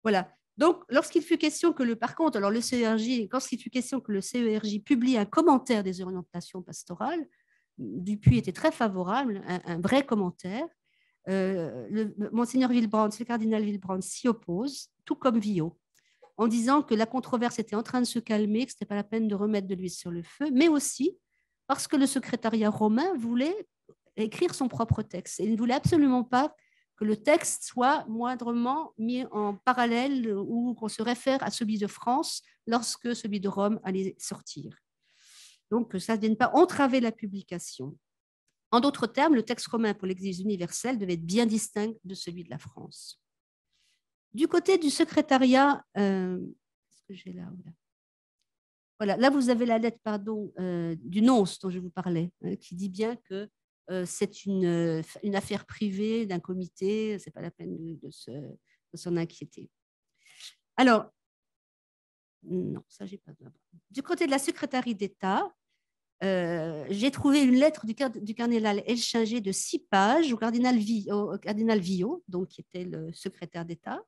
[SPEAKER 1] Voilà. Donc, lorsqu'il fut question que par contre, alors le CERJ, quand il fut question que le CERJ publie un commentaire des orientations pastorales, Dupuy était très favorable, un vrai commentaire. Monseigneur Wilbrand, le cardinal Wilbrand s'y oppose, tout comme Villot, en disant que la controverse était en train de se calmer, que ce n'était pas la peine de remettre de l'huile sur le feu, mais aussi parce que le secrétariat romain voulait écrire son propre texte. Et il ne voulait absolument pas que le texte soit moindrement mis en parallèle ou qu'on se réfère à celui de France lorsque celui de Rome allait sortir. Donc, ça ne vienne pas entraver la publication. En d'autres termes, le texte romain pour l'Église universelle devait être bien distinct de celui de la France. Du côté du secrétariat, qu'est-ce que j'ai là, voilà, là vous avez la lettre du nonce dont je vous parlais, qui dit bien que c'est une affaire privée d'un comité, ce n'est pas la peine de s'en inquiéter. Alors, non, ça j'ai pas. Du côté de la secrétaire d'État, j'ai trouvé une lettre du cardinal Elchinger de 6 pages au cardinal Villot, donc, qui était le secrétaire d'État.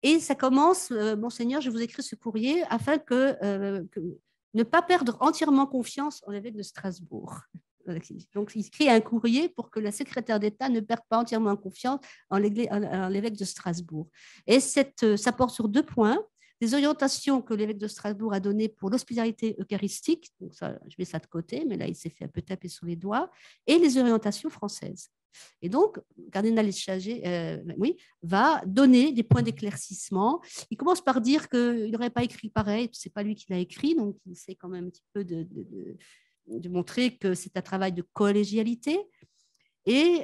[SPEAKER 1] Et ça commence, Monseigneur, je vous écris ce courrier afin que ne pas perdre entièrement confiance en l'évêque de Strasbourg. Donc, il écrit un courrier pour que la secrétaire d'État ne perde pas entièrement confiance en l'évêque de Strasbourg. Et ça porte sur 2 points. Des orientations que l'évêque de Strasbourg a données pour l'hospitalité eucharistique, donc ça, je mets ça de côté, mais là, il s'est fait un peu taper sur les doigts, et les orientations françaises. Et donc, le cardinal Elchinger va donner des points d'éclaircissement. Il commence par dire qu'il n'aurait pas écrit pareil, ce n'est pas lui qui l'a écrit, donc il essaie quand même un petit peu de montrer que c'est un travail de collégialité. Et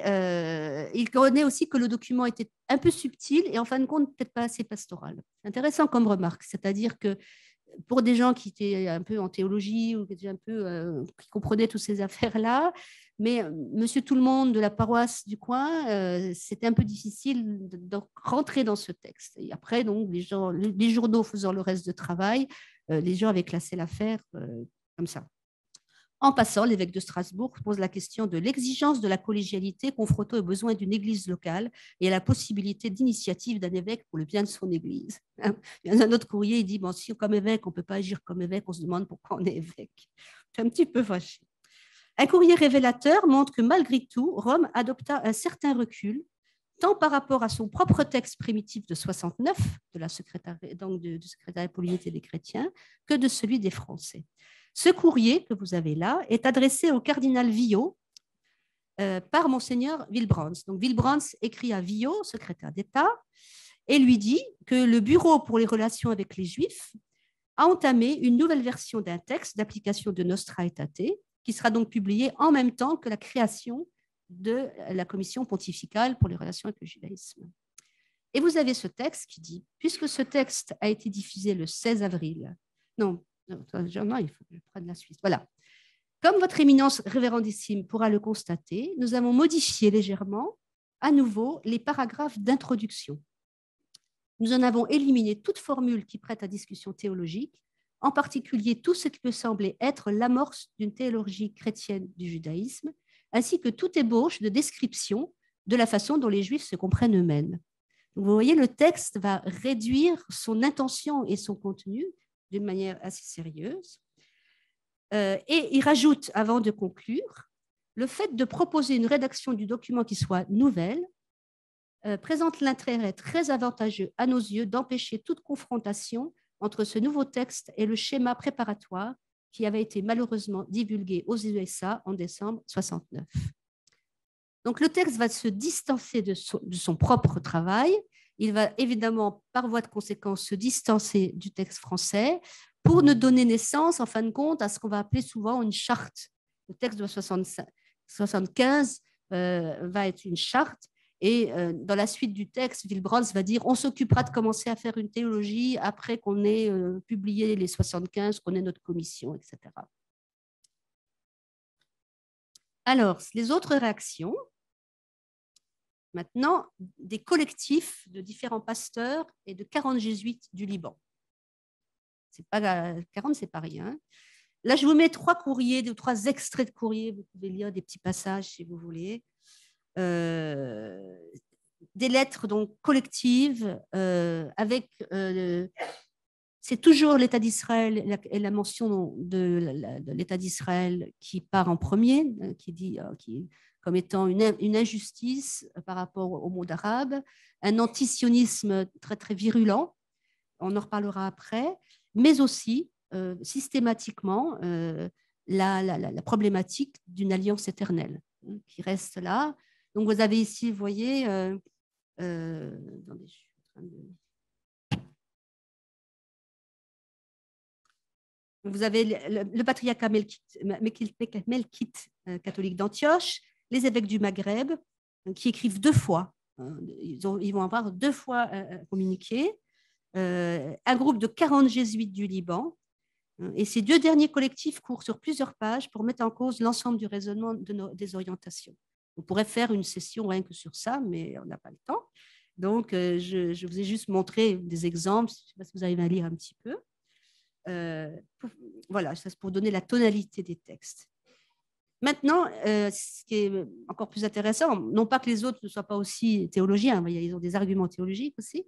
[SPEAKER 1] il connaît aussi que le document était un peu subtil et en fin de compte, peut-être pas assez pastoral. C'est intéressant comme remarque, c'est-à-dire que pour des gens qui étaient un peu en théologie ou qui qui comprenaient toutes ces affaires-là, mais monsieur tout le monde de la paroisse du coin, c'était un peu difficile de rentrer dans ce texte. Et après, donc, les journaux faisant le reste de travail, les gens avaient classé l'affaire comme ça. En passant, l'évêque de Strasbourg pose la question de l'exigence de la collégialité confrontée aux besoins d'une église locale et à la possibilité d'initiative d'un évêque pour le bien de son église. Il y a un autre courrier, il dit, bon, si comme évêque, on ne peut pas agir comme évêque, on se demande pourquoi on est évêque. Je suis un petit peu fâchée. Un courrier révélateur montre que malgré tout, Rome adopta un certain recul, tant par rapport à son propre texte primitif de 69, du secrétariat pour l'unité des chrétiens, que de celui des Français. Ce courrier que vous avez là est adressé au cardinal Villot par Monseigneur Wilbrand. Donc Wilbrand écrit à Villot, secrétaire d'État, et lui dit que le Bureau pour les relations avec les Juifs a entamé une nouvelle version d'un texte d'application de Nostra Aetate, qui sera donc publié en même temps que la création de la commission pontificale pour les relations avec le judaïsme. Et vous avez ce texte qui dit, puisque ce texte a été diffusé le 16 avril, non, il faut que je prenne la suite. Voilà. Comme votre éminence révérendissime pourra le constater, nous avons modifié légèrement, à nouveau, les paragraphes d'introduction. Nous en avons éliminé toute formule qui prête à discussion théologique, en particulier tout ce qui peut sembler être l'amorce d'une théologie chrétienne du judaïsme, ainsi que toute ébauche de description de la façon dont les Juifs se comprennent eux-mêmes. Donc, vous voyez, le texte va réduire son intention et son contenu d'une manière assez sérieuse. Et il rajoute, avant de conclure, le fait de proposer une rédaction du document qui soit nouvelle présente l'intérêt très avantageux à nos yeux d'empêcher toute confrontation entre ce nouveau texte et le schéma préparatoire qui avait été malheureusement divulgué aux USA en décembre 1969. Donc le texte va se distancer de son propre travail. Il va évidemment, par voie de conséquence, se distancer du texte français pour ne donner naissance, en fin de compte, à ce qu'on va appeler souvent une charte. Le texte de 1975 va être une charte. Et dans la suite du texte, Wilbrands va dire on s'occupera de commencer à faire une théologie après qu'on ait publié les 75, qu'on ait notre commission, etc. Alors, les autres réactions, maintenant, des collectifs de différents pasteurs et de 40 jésuites du Liban. 40, c'est pas rien. Là, je vous mets 3 courriers, 3 extraits de courriers. Vous pouvez lire des petits passages si vous voulez. Des lettres donc collectives avec c'est toujours l'État d'Israël et la mention de l'État d'Israël qui part en premier, qui dit comme étant une injustice par rapport au monde arabe, un antisionisme très très virulent, on en reparlera après, mais aussi systématiquement la problématique d'une alliance éternelle qui reste là. Donc, vous avez ici, vous voyez, attendez, je suis en train de... Vous avez le patriarcat melkite catholique d'Antioche, les évêques du Maghreb, qui écrivent 2 fois. Ils vont avoir 2 fois communiqué. Un groupe de 40 jésuites du Liban. Et ces 2 derniers collectifs courent sur plusieurs pages pour mettre en cause l'ensemble du raisonnement des orientations. On pourrait faire une session rien que sur ça, mais on n'a pas le temps. Donc, je vous ai juste montré des exemples. Je ne sais pas si vous arrivez à lire un petit peu. Voilà, ça c'est pour donner la tonalité des textes. Maintenant, ce qui est encore plus intéressant, non pas que les autres ne soient pas aussi théologiens, ils ont des arguments théologiques aussi,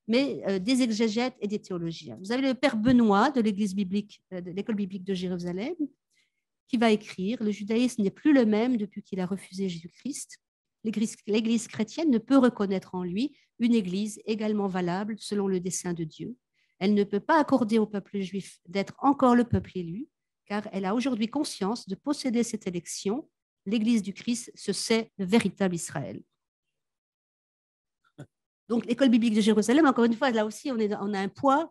[SPEAKER 1] mais des exégètes et des théologiens. Vous avez le père Benoît de l'Église biblique, de l'École biblique de Jérusalem, qui va écrire « Le judaïsme n'est plus le même depuis qu'il a refusé Jésus-Christ. L'Église chrétienne ne peut reconnaître en lui une Église également valable selon le dessein de Dieu. Elle ne peut pas accorder au peuple juif d'être encore le peuple élu, car elle a aujourd'hui conscience de posséder cette élection. L'Église du Christ se sait le véritable Israël. » Donc, l'École biblique de Jérusalem, encore une fois, là aussi, on a un poids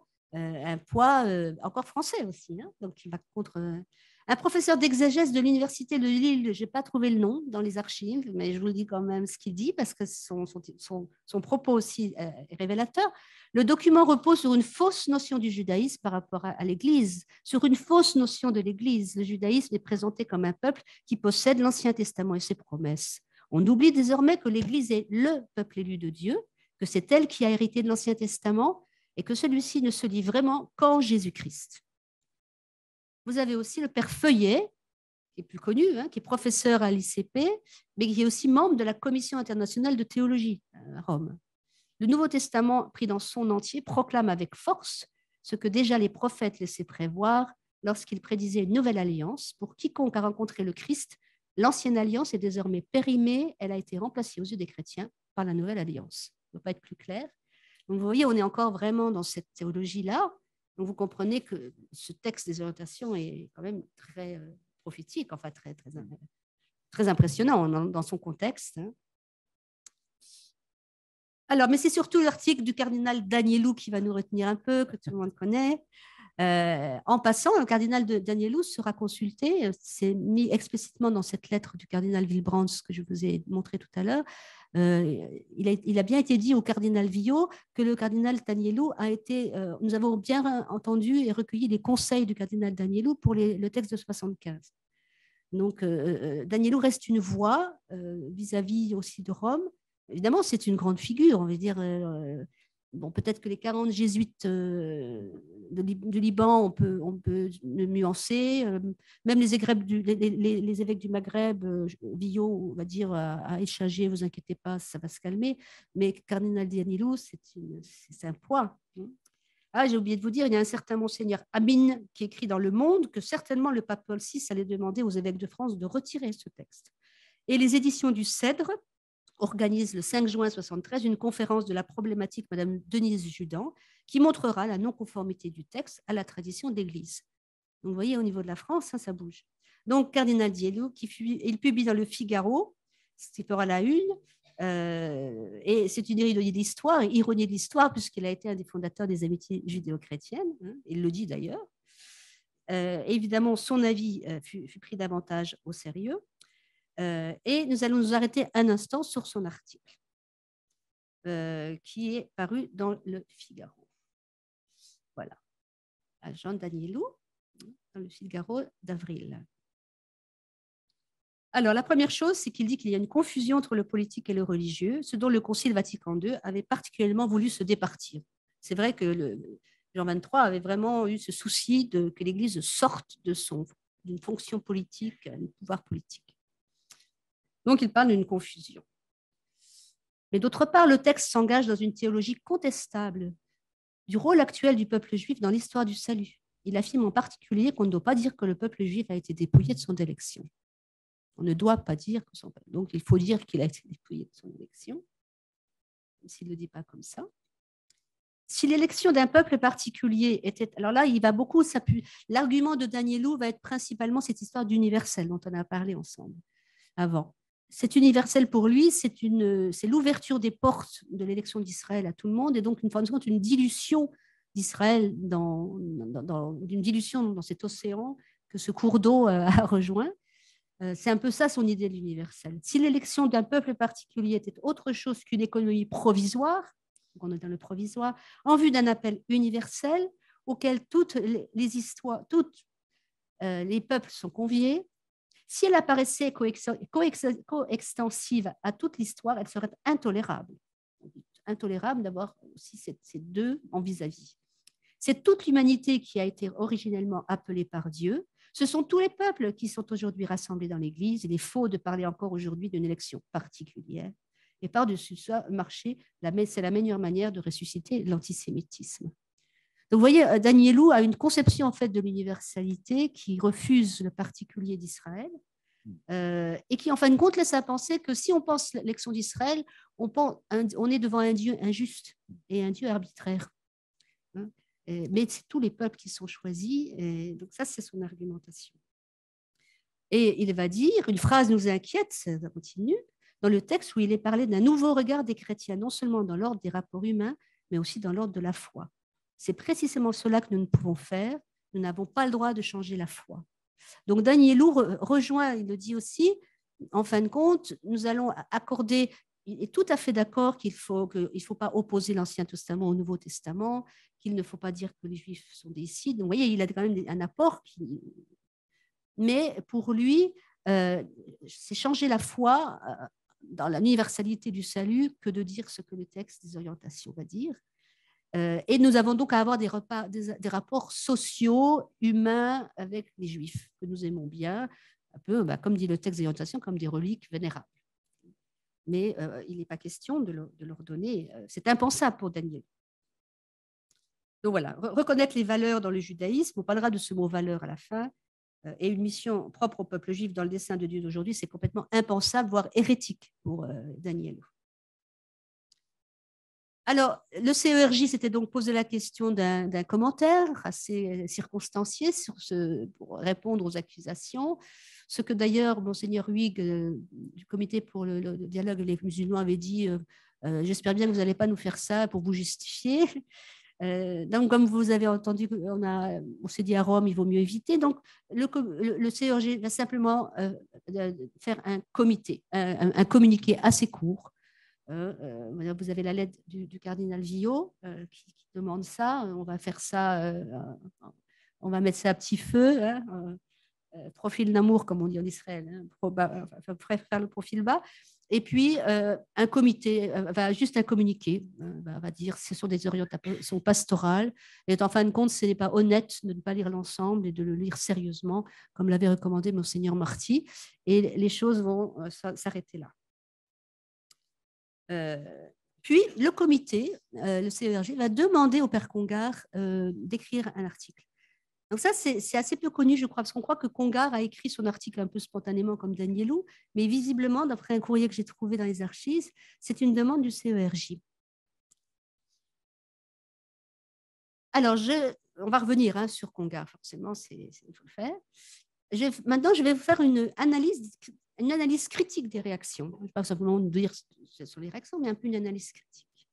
[SPEAKER 1] encore français aussi, hein, donc qui va contre... Un professeur d'exégèse de l'université de Lille, je n'ai pas trouvé le nom dans les archives, mais je vous le dis quand même ce qu'il dit, parce que son propos aussi est révélateur. Le document repose sur une fausse notion du judaïsme par rapport à l'Église, sur une fausse notion de l'Église. Le judaïsme est présenté comme un peuple qui possède l'Ancien Testament et ses promesses. On oublie désormais que l'Église est le peuple élu de Dieu, que c'est elle qui a hérité de l'Ancien Testament et que celui-ci ne se lit vraiment qu'en Jésus-Christ. Vous avez aussi le père Feuillet, qui est plus connu, hein, qui est professeur à l'ICP, mais qui est aussi membre de la Commission internationale de théologie à Rome. Le Nouveau Testament, pris dans son entier, proclame avec force ce que déjà les prophètes laissaient prévoir lorsqu'ils prédisaient une nouvelle alliance. Pour quiconque a rencontré le Christ, l'ancienne alliance est désormais périmée, elle a été remplacée aux yeux des chrétiens par la nouvelle alliance. Ça ne peut pas être plus clair. Donc, vous voyez, on est encore vraiment dans cette théologie-là. Donc, vous comprenez que ce texte des orientations est quand même très prophétique, enfin très impressionnant dans son contexte. Hein. Alors, mais c'est surtout l'article du cardinal Danielou qui va nous retenir un peu, que tout le monde connaît. En passant, le cardinal Danielou sera consulté, c'est mis explicitement dans cette lettre du cardinal Wilbrands que je vous ai montré tout à l'heure. Il a bien été dit au cardinal Villot que le cardinal Danielou a été, nous avons bien entendu et recueilli les conseils du cardinal Danielou pour le texte de 75. Donc, Danielou reste une voix vis-à-vis aussi de Rome. Évidemment, c'est une grande figure, on va dire. Bon, peut-être que les 40 jésuites du Liban, on peut le nuancer. Même les évêques du Maghreb, Villot, on va dire, a échangé, vous inquiétez pas, ça va se calmer. Mais cardinal Dianilou, c'est un poids. Ah, j'ai oublié de vous dire, il y a un certain monseigneur Amin qui écrit dans Le Monde que certainement le pape Paul VI allait demander aux évêques de France de retirer ce texte. Et les éditions du Cèdre organisent le 5 juin 1973 une conférence de la problématique Madame Denise Judan qui montrera la non-conformité du texte à la tradition d'Église. Donc, vous voyez, au niveau de la France, hein, ça bouge. Donc, cardinal Diello, il publie dans le Figaro, ce qui fera la une, et c'est une ironie de l'histoire, puisqu'il a été un des fondateurs des Amitiés judéo-chrétiennes, hein, il le dit d'ailleurs. Évidemment, son avis fut pris davantage au sérieux. Et nous allons nous arrêter un instant sur son article, qui est paru dans le Figaro. Voilà, à Jean Danielou, dans le Figaro d'avril. Alors, la première chose, c'est qu'il dit qu'il y a une confusion entre le politique et le religieux, ce dont le Concile Vatican II avait particulièrement voulu se départir. C'est vrai que Jean XXIII avait vraiment eu ce souci que l'Église sorte d'une fonction politique à un pouvoir politique. Donc, il parle d'une confusion. Mais d'autre part, le texte s'engage dans une théologie contestable du rôle actuel du peuple juif dans l'histoire du salut. Il affirme en particulier qu'on ne doit pas dire que le peuple juif a été dépouillé de son élection. On ne doit pas dire que son peuple. Donc, il faut dire qu'il a été dépouillé de son élection, même s'il ne le dit pas comme ça. Si l'élection d'un peuple particulier était... Alors là, il va beaucoup s'appuyer. L'argument de Danielou va être principalement cette histoire d'universel dont on a parlé ensemble avant. C'est universel pour lui, c'est l'ouverture des portes de l'élection d'Israël à tout le monde, et donc une dilution d'Israël, d'une dilution dans cet océan que ce cours d'eau a rejoint. C'est un peu ça son idée de l'universel. Si l'élection d'un peuple particulier était autre chose qu'une économie provisoire, donc on est dans le provisoire, en vue d'un appel universel auquel toutes les histoires, les peuples sont conviés, si elle apparaissait coextensive à toute l'histoire, elle serait intolérable. Intolérable d'avoir aussi ces deux en vis-à-vis. C'est toute l'humanité qui a été originellement appelée par Dieu. Ce sont tous les peuples qui sont aujourd'hui rassemblés dans l'Église. Il est faux de parler encore aujourd'hui d'une élection particulière. Et par-dessus ça, c'est la meilleure manière de ressusciter l'antisémitisme. Donc, vous voyez, Danielou a une conception en fait de l'universalité qui refuse le particulier d'Israël et qui, en fin de compte, laisse à penser que si on pense l'élection d'Israël, on est devant un Dieu injuste et un Dieu arbitraire. Hein, mais c'est tous les peuples qui sont choisis. Et donc, ça, c'est son argumentation. Et il va dire, une phrase nous inquiète, ça continue, dans le texte où il est parlé d'un nouveau regard des chrétiens, non seulement dans l'ordre des rapports humains, mais aussi dans l'ordre de la foi. C'est précisément cela que nous ne pouvons faire. Nous n'avons pas le droit de changer la foi. Donc, Danielou rejoint, il le dit aussi, en fin de compte, nous allons accorder, il est tout à fait d'accord qu'il ne faut pas opposer l'Ancien Testament au Nouveau Testament, qu'il ne faut pas dire que les Juifs sont des Scythes. Donc, vous voyez, il a quand même un apport. Mais pour lui, c'est changer la foi dans l'universalité du salut que de dire ce que le texte des orientations va dire. Et nous avons donc à avoir des rapports sociaux, humains avec les Juifs, que nous aimons bien, un peu, comme dit le texte des orientations, comme des reliques vénérables. Mais il n'est pas question de leur donner. C'est impensable pour Daniel. Donc voilà, reconnaître les valeurs dans le judaïsme, on parlera de ce mot valeur à la fin, et une mission propre au peuple juif dans le dessein de Dieu d'aujourd'hui, c'est complètement impensable, voire hérétique pour Daniel. Alors, le CERJ s'était donc posé la question d'un commentaire assez circonstancié pour répondre aux accusations, ce que d'ailleurs Monseigneur Huyghe du comité pour le dialogue avec les musulmans avait dit j'espère bien que vous n'allez pas nous faire ça pour vous justifier. Donc, comme vous avez entendu, on s'est dit à Rome, il vaut mieux éviter. Donc, le CERJ va simplement faire un communiqué assez court. Vous avez la lettre du cardinal Villot qui demande ça. On va faire ça, on va mettre ça à petit feu, hein, profil d'amour, comme on dit en Israël, faire le profil bas. Et puis, un comité, juste un communiqué, va dire ce sont des orientations pastorales. Et en fin de compte, ce n'est pas honnête de ne pas lire l'ensemble et de le lire sérieusement, comme l'avait recommandé Monseigneur Marty. Et les choses vont s'arrêter là. Puis, le comité, le CERG, va demander au père Congar d'écrire un article. Donc ça, c'est assez peu connu, je crois, parce qu'on croit que Congar a écrit son article un peu spontanément comme Danielou, mais visiblement, d'après un courrier que j'ai trouvé dans les archives, c'est une demande du CERJ. Alors, on va revenir sur Congar, forcément, il faut le faire. Maintenant, je vais vous faire une analyse critique des réactions. Je ne vais pas simplement dire sur les réactions, mais un peu une analyse critique.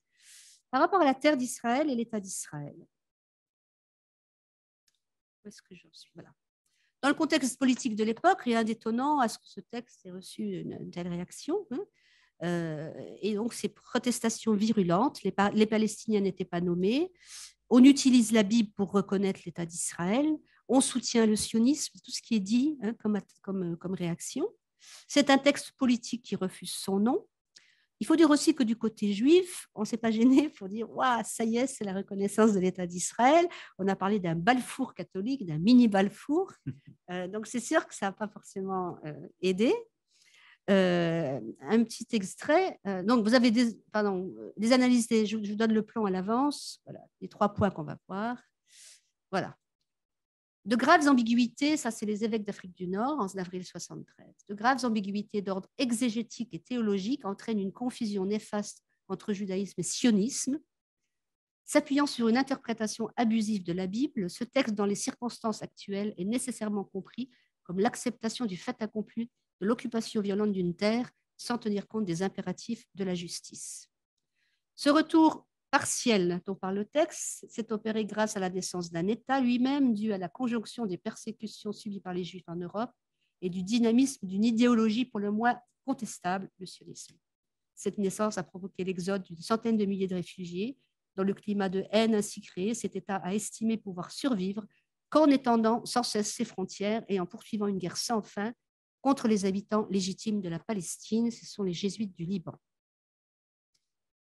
[SPEAKER 1] Par rapport à la terre d'Israël et l'État d'Israël. Où est-ce que j'en suis? Voilà. Dans le contexte politique de l'époque, rien d'étonnant à ce que ce texte ait reçu une telle réaction. Et donc, ces protestations virulentes, les Palestiniens n'étaient pas nommés. On utilise la Bible pour reconnaître l'État d'Israël. On soutient le sionisme, tout ce qui est dit comme réaction. C'est un texte politique qui refuse son nom. Il faut dire aussi que du côté juif, on ne s'est pas gêné pour dire waouh, ça y est, c'est la reconnaissance de l'État d'Israël. On a parlé d'un Balfour catholique, d'un mini Balfour. Donc c'est sûr que ça n'a pas forcément aidé. Un petit extrait. Donc vous avez des analyses, je vous donne le plan à l'avance. Voilà, les 3 points qu'on va voir. Voilà. De graves ambiguïtés, ça c'est les évêques d'Afrique du Nord en avril 73. De graves ambiguïtés d'ordre exégétique et théologique entraînent une confusion néfaste entre judaïsme et sionisme. S'appuyant sur une interprétation abusive de la Bible, ce texte, dans les circonstances actuelles, est nécessairement compris comme l'acceptation du fait accompli de l'occupation violente d'une terre sans tenir compte des impératifs de la justice. Ce retour partiel dont parle le texte s'est opéré grâce à la naissance d'un État lui-même dû à la conjonction des persécutions subies par les Juifs en Europe et du dynamisme d'une idéologie pour le moins contestable, le sionisme. Cette naissance a provoqué l'exode d'une centaine de milliers de réfugiés. Dans le climat de haine ainsi créé, cet État a estimé pouvoir survivre qu'en étendant sans cesse ses frontières et en poursuivant une guerre sans fin contre les habitants légitimes de la Palestine. Ce sont les jésuites du Liban.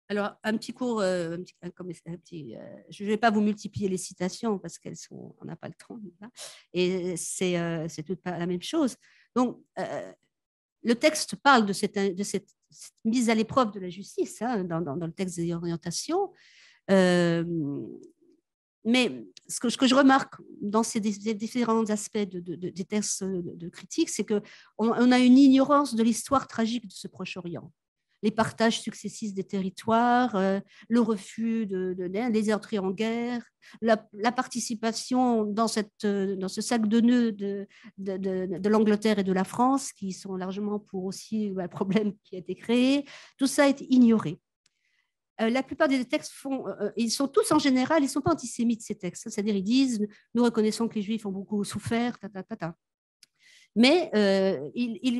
[SPEAKER 1] Alors, un petit cours, je ne vais pas vous multiplier les citations parce on n'a pas le temps. Là, et c'est tout pas la même chose. Donc, le texte parle de cette mise à l'épreuve de la justice dans le texte des orientations. Mais ce que je remarque dans ces différents aspects des textes de critique, c'est qu'on a une ignorance de l'histoire tragique de ce Proche-Orient. Les partages successifs des territoires, le refus des entrées en guerre, la participation dans ce sac de nœuds de l'Angleterre et de la France, qui sont largement pour aussi le problème qui a été créé. Tout ça est ignoré. La plupart des textes ils sont tous en général, ils ne sont pas antisémites ces textes, c'est-à-dire ils disent nous reconnaissons que les Juifs ont beaucoup souffert, mais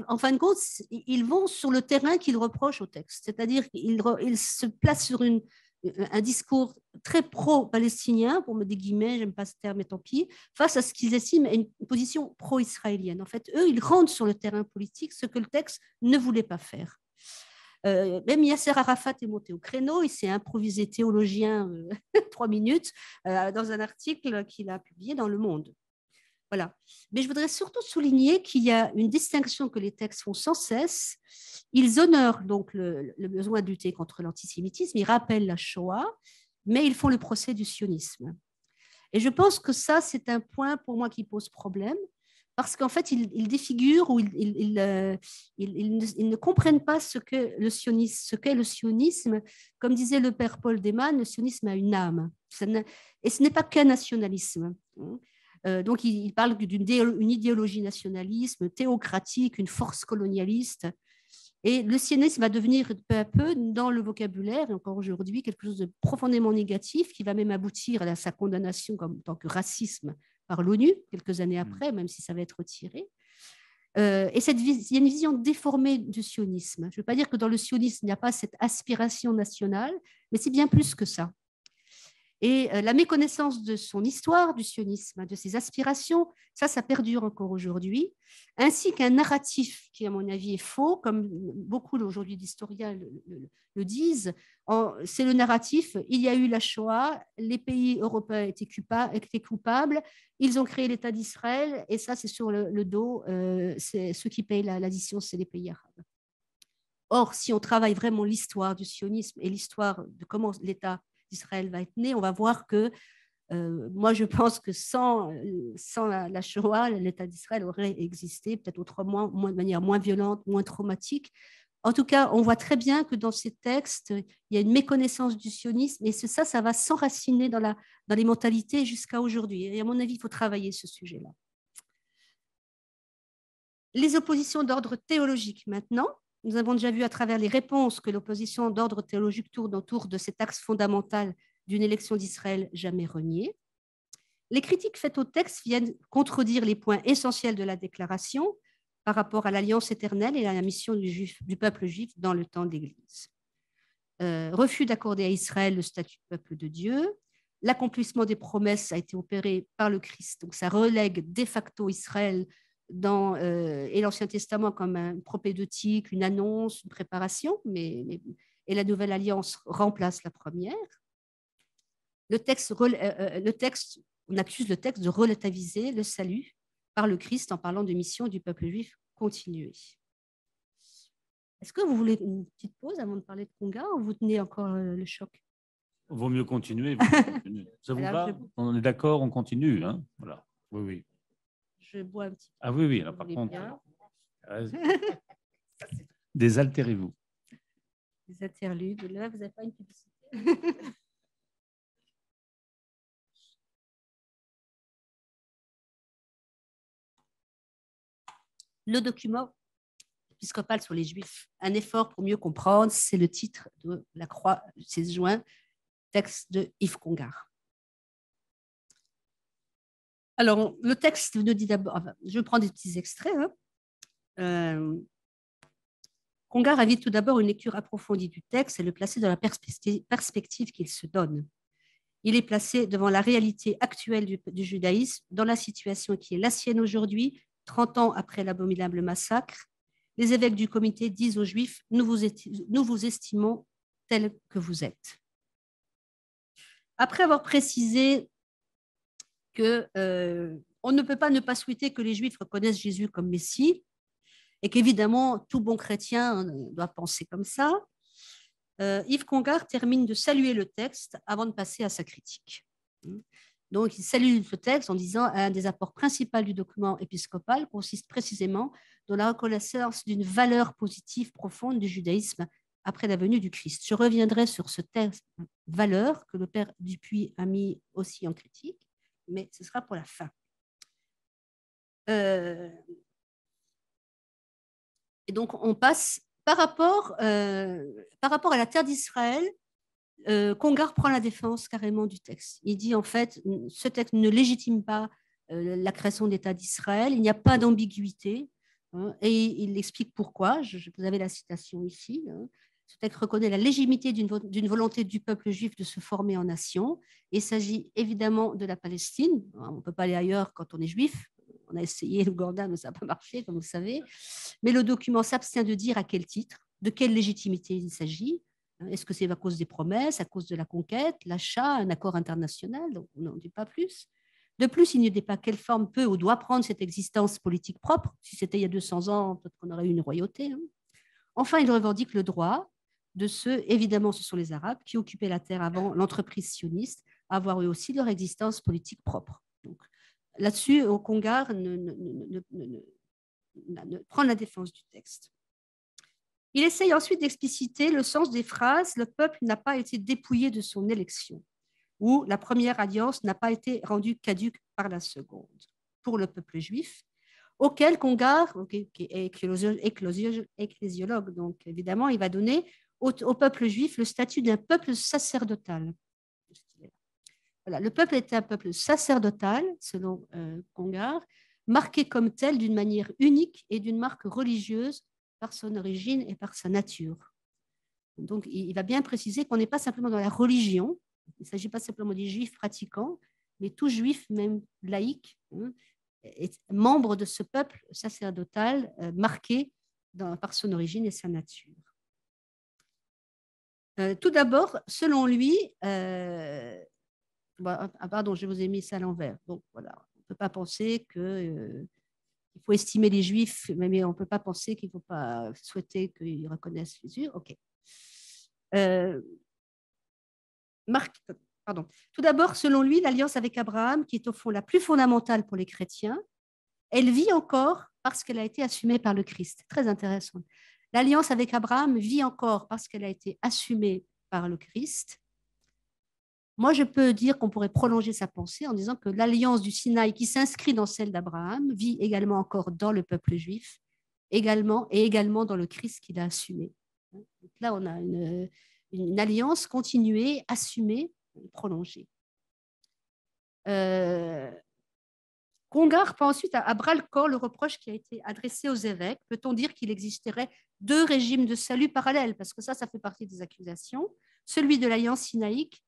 [SPEAKER 1] en fin de compte, ils vont sur le terrain qu'ils reprochent au texte, c'est-à-dire qu'ils se placent sur un discours très pro-palestinien, pour me des guillemets, j'aime pas ce terme, mais tant pis, face à ce qu'ils estiment une position pro-israélienne. En fait, eux, ils rentrent sur le terrain politique, ce que le texte ne voulait pas faire. Même Yasser Arafat est monté au créneau, il s'est improvisé théologien 3 minutes dans un article qu'il a publié dans Le Monde. Voilà. Mais je voudrais surtout souligner qu'il y a une distinction que les textes font sans cesse. Ils honorent donc le besoin de lutter contre l'antisémitisme, ils rappellent la Shoah, mais ils font le procès du sionisme. Et je pense que ça, c'est un point pour moi qui pose problème, parce qu'en fait, ils défigurent ou ils ne comprennent pas ce qu'est le sionisme. Comme disait le père Paul Deman, le sionisme a une âme. Et ce n'est pas qu'un nationalisme. Donc, il parle d'une idéologie nationalisme, théocratique, une force colonialiste. Et le sionisme va devenir peu à peu, dans le vocabulaire, et encore aujourd'hui, quelque chose de profondément négatif, qui va même aboutir à sa condamnation en tant que racisme par l'ONU, quelques années après, même si ça va être retiré. Et il y a une vision déformée du sionisme. Je ne veux pas dire que dans le sionisme, il n'y a pas cette aspiration nationale, mais c'est bien plus que ça. Et la méconnaissance de son histoire, du sionisme, de ses aspirations, ça perdure encore aujourd'hui, ainsi qu'un narratif qui, à mon avis, est faux, comme beaucoup aujourd'hui d'historiens le disent. C'est le narratif, il y a eu la Shoah, les pays européens étaient coupables, ils ont créé l'État d'Israël, et ça, c'est sur le dos, ceux qui payent l'addition, c'est les pays arabes. Or, si on travaille vraiment l'histoire du sionisme et l'histoire de comment l'État d'Israël va être né, on va voir que moi, je pense que sans la Shoah, l'État d'Israël aurait existé, peut-être autrement, de manière moins violente, moins traumatique. En tout cas, on voit très bien que dans ces textes, il y a une méconnaissance du sionisme, et ça va s'enraciner dans les mentalités jusqu'à aujourd'hui. Et à mon avis, il faut travailler ce sujet-là. Les oppositions d'ordre théologique maintenant. Nous avons déjà vu à travers les réponses que l'opposition d'ordre théologique tourne autour de cet axe fondamental d'une élection d'Israël jamais reniée. Les critiques faites au texte viennent contredire les points essentiels de la déclaration par rapport à l'alliance éternelle et à la mission du peuple juif dans le temps de l'Église. Refus d'accorder à Israël le statut de peuple de Dieu. L'accomplissement des promesses a été opéré par le Christ, donc ça relègue de facto Israël et l'Ancien Testament comme un propédeutique, une annonce, une préparation, et la nouvelle alliance remplace la première. On accuse le texte de relativiser le salut par le Christ en parlant de mission du peuple juif continuée. Est-ce que vous voulez une petite pause avant de parler de Congar, ou vous tenez encore le choc?
[SPEAKER 2] Il vaut mieux continuer. Ça vous va? On est d'accord, on continue. Hein, voilà. Oui, oui.
[SPEAKER 1] Je bois un petit peu.
[SPEAKER 2] Ah oui, oui. Là, par contre, désaltérez-vous.
[SPEAKER 1] Des interludes. Là, vous n'avez pas une publicité. Le document épiscopal sur les Juifs, un effort pour mieux comprendre, c'est le titre de la croix du 16 juin, texte de Yves Congar. Alors, le texte nous dit d'abord, je prends des petits extraits. Congar invite tout d'abord une lecture approfondie du texte et le placer dans la perspective qu'il se donne. Il est placé devant la réalité actuelle du judaïsme, dans la situation qui est la sienne aujourd'hui, 30 ans après l'abominable massacre. Les évêques du comité disent aux Juifs, nous vous estimons tels que vous êtes. Après avoir précisé qu'on ne peut pas ne pas souhaiter que les Juifs reconnaissent Jésus comme Messie, et qu'évidemment, tout bon chrétien doit penser comme ça, Yves Congar termine de saluer le texte avant de passer à sa critique. Donc, il salue ce texte en disant un des apports principaux du document épiscopal consiste précisément dans la reconnaissance d'une valeur positive profonde du judaïsme après la venue du Christ. Je reviendrai sur ce texte valeur que le père Dupuis a mis aussi en critique, mais ce sera pour la fin. Et donc, on passe par rapport à la terre d'Israël. Congar prend la défense carrément du texte. Il dit en fait, ce texte ne légitime pas la création d'État d'Israël, il n'y a pas d'ambiguïté, hein, et il explique pourquoi. Vous avez la citation ici. Hein. Ce texte reconnaît la légitimité d'une volonté du peuple juif de se former en nation. Il s'agit évidemment de la Palestine. On ne peut pas aller ailleurs quand on est juif. On a essayé le Gourdin, mais ça n'a pas marché, comme vous savez. Mais le document s'abstient de dire à quel titre, de quelle légitimité il s'agit. Est-ce que c'est à cause des promesses, à cause de la conquête, l'achat, un accord international? Donc, on n'en dit pas plus. De plus, il ne dit pas quelle forme peut ou doit prendre cette existence politique propre. Si c'était il y a 200 ans, peut-être qu'on aurait eu une royauté. Hein. Enfin, il revendique le droit de ceux, évidemment, ce sont les Arabes, qui occupaient la terre avant l'entreprise sioniste, à avoir eux aussi leur existence politique propre. Donc, là-dessus, Congar prend la défense du texte. Il essaye ensuite d'expliciter le sens des phrases « le peuple n'a pas été dépouillé de son élection » ou « la première alliance n'a pas été rendue caduque par la seconde » pour le peuple juif, auquel Congar, qui est ecclésiologue, donc évidemment, il va donner au peuple juif le statut d'un peuple sacerdotal. Voilà, le peuple était un peuple sacerdotal, selon Congar, marqué comme tel d'une manière unique et d'une marque religieuse par son origine et par sa nature. Donc, il va bien préciser qu'on n'est pas simplement dans la religion, Il ne s'agit pas simplement des juifs pratiquants, mais tout juif, même laïque, hein, est membre de ce peuple sacerdotal marqué par son origine et sa nature. Tout d'abord, selon lui, pardon, je vous ai mis ça à l'envers. Donc voilà, on ne peut pas penser que il faut estimer les Juifs, mais on ne peut pas penser qu'il ne faut pas souhaiter qu'ils reconnaissent Jésus. Ok. Pardon. Tout d'abord, selon lui, l'alliance avec Abraham, qui est au fond la plus fondamentale pour les chrétiens, elle vit encore parce qu'elle a été assumée par le Christ. Très intéressant. L'alliance avec Abraham vit encore parce qu'elle a été assumée par le Christ. Moi, je peux dire qu'on pourrait prolonger sa pensée en disant que l'alliance du Sinaï, qui s'inscrit dans celle d'Abraham, vit également encore dans le peuple juif, également dans le Christ qu'il a assumé. Donc là, on a une alliance continuée, assumée, prolongée. Congar prend ensuite à bras-le-corps le reproche qui a été adressé aux évêques. Peut-on dire qu'il existerait deux régimes de salut parallèles? Parce que ça fait partie des accusations. Celui de l'alliance sinaïque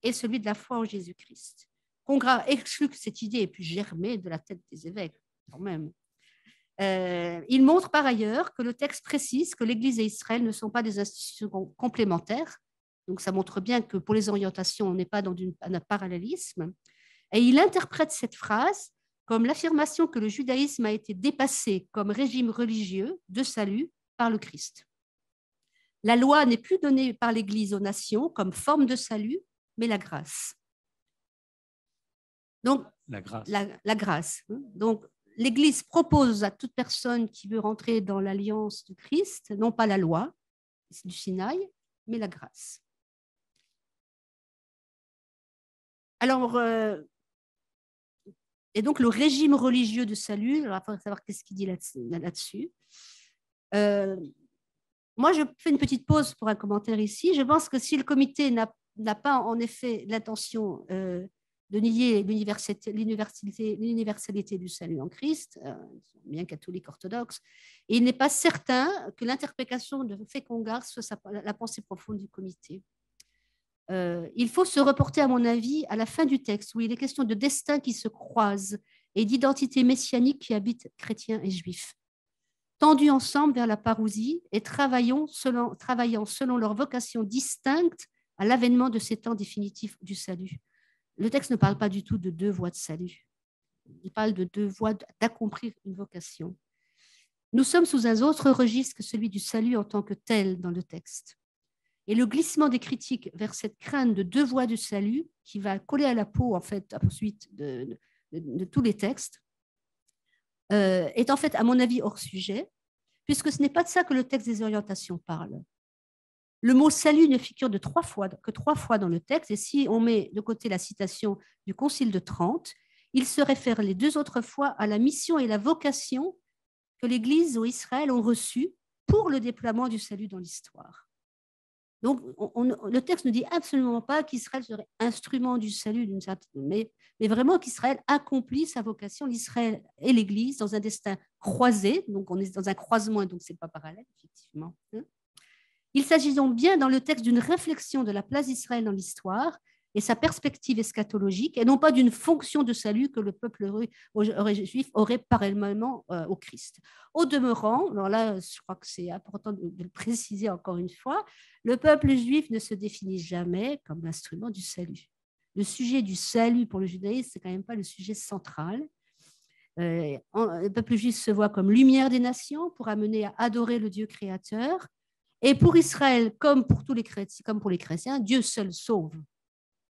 [SPEAKER 1] et celui de la foi en Jésus-Christ. Congar exclut que cette idée ait pu germer de la tête des évêques, quand même. Il montre par ailleurs que le texte précise que l'Église et Israël ne sont pas des institutions complémentaires. Donc ça montre bien que pour les orientations, on n'est pas dans un parallélisme. Et il interprète cette phrase comme l'affirmation que le judaïsme a été dépassé comme régime religieux de salut par le Christ. La loi n'est plus donnée par l'Église aux nations comme forme de salut, mais la grâce. Donc, la grâce. Donc, l'Église propose à toute personne qui veut rentrer dans l'alliance du Christ, non pas la loi du Sinaï, mais la grâce. Alors, et donc le régime religieux de salut, il va falloir savoir qu'est-ce qu'il dit là-dessus. Moi, je fais une petite pause pour un commentaire ici. Je pense que si le comité n'a pas en effet l'intention de nier l'universalité du salut en Christ, bien catholique orthodoxe, et il n'est pas certain que l'interprétation de Fécongar soit la pensée profonde du comité. Il faut se reporter, à mon avis, à la fin du texte, où il est question de destins qui se croisent et d'identité messianique qui habite chrétiens et juifs, tendus ensemble vers la parousie et travaillant selon leur vocation distincte à l'avènement de ces temps définitifs du salut. Le texte ne parle pas du tout de deux voies de salut. Il parle de deux voies d'accomplir une vocation. Nous sommes sous un autre registre que celui du salut en tant que tel dans le texte. Et le glissement des critiques vers cette crainte de deux voies de salut qui va coller à la peau, en fait, à la suite de tous les textes, est en fait, à mon avis, hors sujet, puisque ce n'est pas de ça que le texte des orientations parle. Le mot salut ne figure que trois fois dans le texte, et si on met de côté la citation du Concile de Trente, il se réfère les deux autres fois à la mission et la vocation que l'Église ou Israël ont reçues pour le déploiement du salut dans l'histoire. Donc, le texte ne dit absolument pas qu'Israël serait instrument du salut, mais vraiment qu'Israël accomplit sa vocation, l'Israël et l'Église, dans un destin croisé. Donc, on est dans un croisement, donc ce n'est pas parallèle, effectivement. Il s'agit donc bien dans le texte d'une réflexion de la place d'Israël dans l'histoire et sa perspective eschatologique, et non pas d'une fonction de salut que le peuple juif aurait parallèlement au Christ. Au demeurant, alors là, je crois que c'est important de le préciser encore une fois, le peuple juif ne se définit jamais comme l'instrument du salut. Le sujet du salut pour le judaïsme, ce n'est quand même pas le sujet central. Le peuple juif se voit comme lumière des nations pour amener à adorer le Dieu créateur. Et pour Israël, comme pour tous les chrétiens, comme pour les chrétiens, Dieu seul sauve.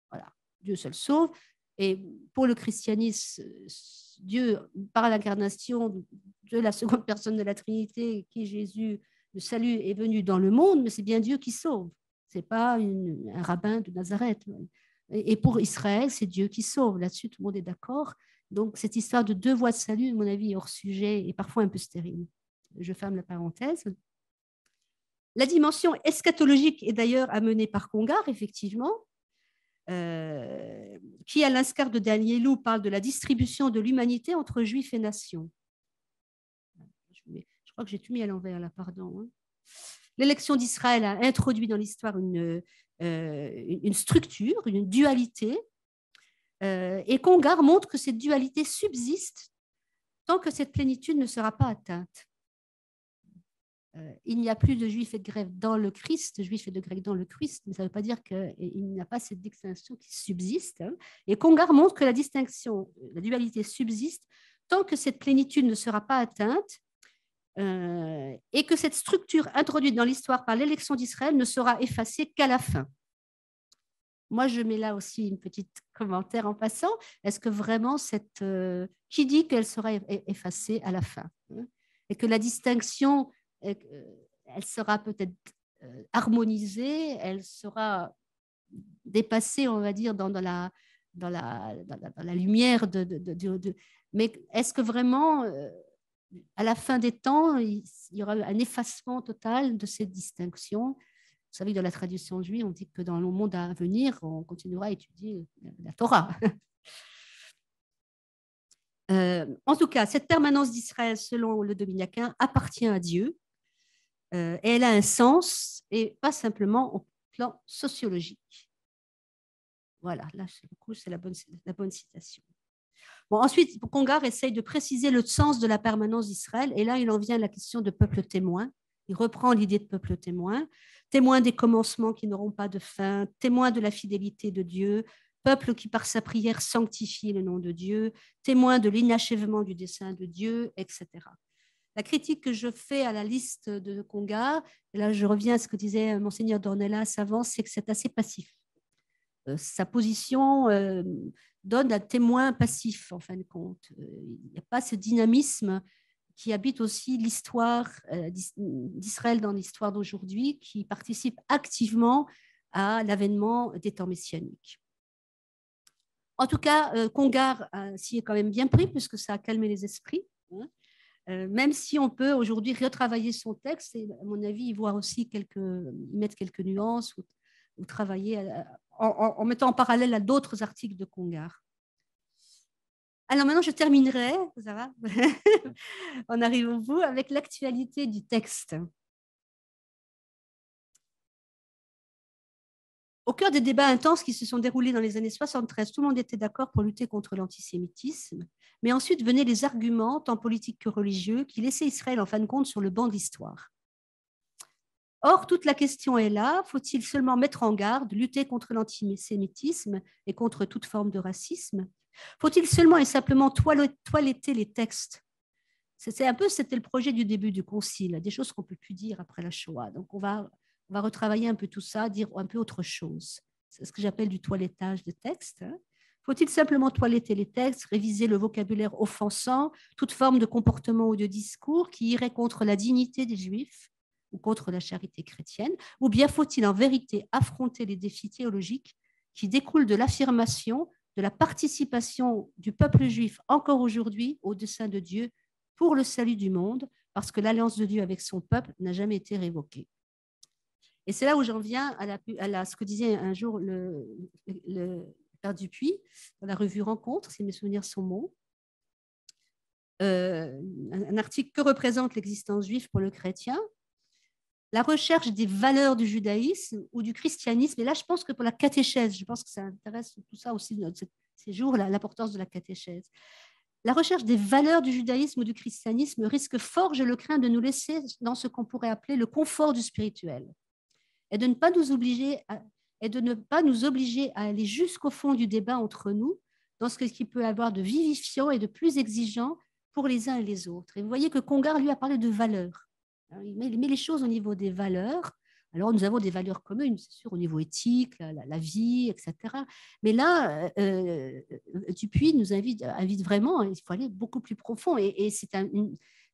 [SPEAKER 1] Voilà, Dieu seul sauve. Et pour le christianisme, Dieu, par l'incarnation de la seconde personne de la Trinité, qui est Jésus, le salut est venu dans le monde, mais c'est bien Dieu qui sauve. Ce n'est pas un rabbin de Nazareth. Et pour Israël, c'est Dieu qui sauve. Là-dessus, tout le monde est d'accord. Donc, cette histoire de deux voies de salut, à mon avis, est hors sujet et parfois un peu stérile. Je ferme la parenthèse. La dimension eschatologique est d'ailleurs amenée par Congar, effectivement, qui, à l'instar de Danielou, parle de la distribution de l'humanité entre juifs et nations. Je crois que j'ai tout mis à l'envers, là, pardon. L'élection d'Israël a introduit dans l'histoire une une structure, une dualité, et Congar montre que cette dualité subsiste tant que cette plénitude ne sera pas atteinte. Il n'y a plus de juifs et de grecs dans le Christ, de juifs et de grecs dans le Christ, mais ça ne veut pas dire qu'il n'y a pas cette distinction qui subsiste. Hein. Et Congar montre que la distinction, la dualité subsiste tant que cette plénitude ne sera pas atteinte et que cette structure introduite dans l'histoire par l'élection d'Israël ne sera effacée qu'à la fin. Moi, je mets là aussi une petite commentaire en passant. Est-ce que vraiment qui dit qu'elle sera effacée à la fin, hein, et que la distinction elle sera peut-être harmonisée, elle sera dépassée, on va dire, dans la lumière mais est-ce que vraiment, à la fin des temps, il y aura un effacement total de cette distinction? Vous savez, dans la tradition juive, on dit que dans le monde à venir, on continuera à étudier la Torah. En tout cas, cette permanence d'Israël, selon le Dominicain, appartient à Dieu. Et elle a un sens, et pas simplement au plan sociologique. Voilà, là, c'est la bonne citation. Bon, ensuite, Congar essaye de préciser le sens de la permanence d'Israël, et là, il en vient à la question de peuple témoin. Il reprend l'idée de peuple témoin, témoin des commencements qui n'auront pas de fin, témoin de la fidélité de Dieu, peuple qui, par sa prière, sanctifie le nom de Dieu, témoin de l'inachèvement du dessein de Dieu, etc. La critique que je fais à la liste de Congar, et là je reviens à ce que disait Monseigneur Dornelas avant, c'est que c'est assez passif. Sa position donne un témoin passif, en fin de compte. Il n'y a pas ce dynamisme qui habite aussi l'histoire d'Israël dans l'histoire d'aujourd'hui, qui participe activement à l'avènement des temps messianiques. En tout cas, Congar s'y est quand même bien pris, puisque ça a calmé les esprits. Hein. Même si on peut aujourd'hui retravailler son texte, et à mon avis, y voir aussi mettre quelques nuances ou travailler en mettant en parallèle à d'autres articles de Congar. Alors maintenant, je terminerai, ça va. On arrive au bout, avec l'actualité du texte. Au cœur des débats intenses qui se sont déroulés dans les années 73, tout le monde était d'accord pour lutter contre l'antisémitisme, mais ensuite venaient les arguments, tant politiques que religieux, qui laissaient Israël en fin de compte sur le banc de l'histoire. Or, toute la question est là, faut-il seulement mettre en garde, lutter contre l'antisémitisme et contre toute forme de racisme? Faut-il seulement et simplement toiletter les textes? C'était le projet du début du concile, des choses qu'on ne peut plus dire après la Shoah. Donc, on va retravailler un peu tout ça, dire un peu autre chose. C'est ce que j'appelle du toilettage de textes. Hein. Faut-il simplement toiletter les textes, réviser le vocabulaire offensant, toute forme de comportement ou de discours qui irait contre la dignité des Juifs ou contre la charité chrétienne? Ou bien faut-il en vérité affronter les défis théologiques qui découlent de l'affirmation de la participation du peuple juif encore aujourd'hui au dessein de Dieu pour le salut du monde, parce que l'alliance de Dieu avec son peuple n'a jamais été révoquée. Et c'est là où j'en viens à ce que disait un jour le Père Dupuis dans la revue Rencontre, si mes souvenirs sont bons. Un article « Que représente l'existence juive pour le chrétien ?» La recherche des valeurs du judaïsme ou du christianisme. Et là, je pense que pour la catéchèse, je pense que ça intéresse tout ça aussi dans ces jours, l'importance de la catéchèse. La recherche des valeurs du judaïsme ou du christianisme risque fort, je le crains, de nous laisser dans ce qu'on pourrait appeler le confort du spirituel et de ne pas nous obliger à aller jusqu'au fond du débat entre nous, dans ce qui peut avoir de vivifiant et de plus exigeant pour les uns et les autres. Et vous voyez que Congar, lui, a parlé de valeurs. Il met les choses au niveau des valeurs. Alors, nous avons des valeurs communes, c'est sûr, au niveau éthique, la vie, etc. Mais là, Dupuis nous invite vraiment, il faut aller beaucoup plus profond. Et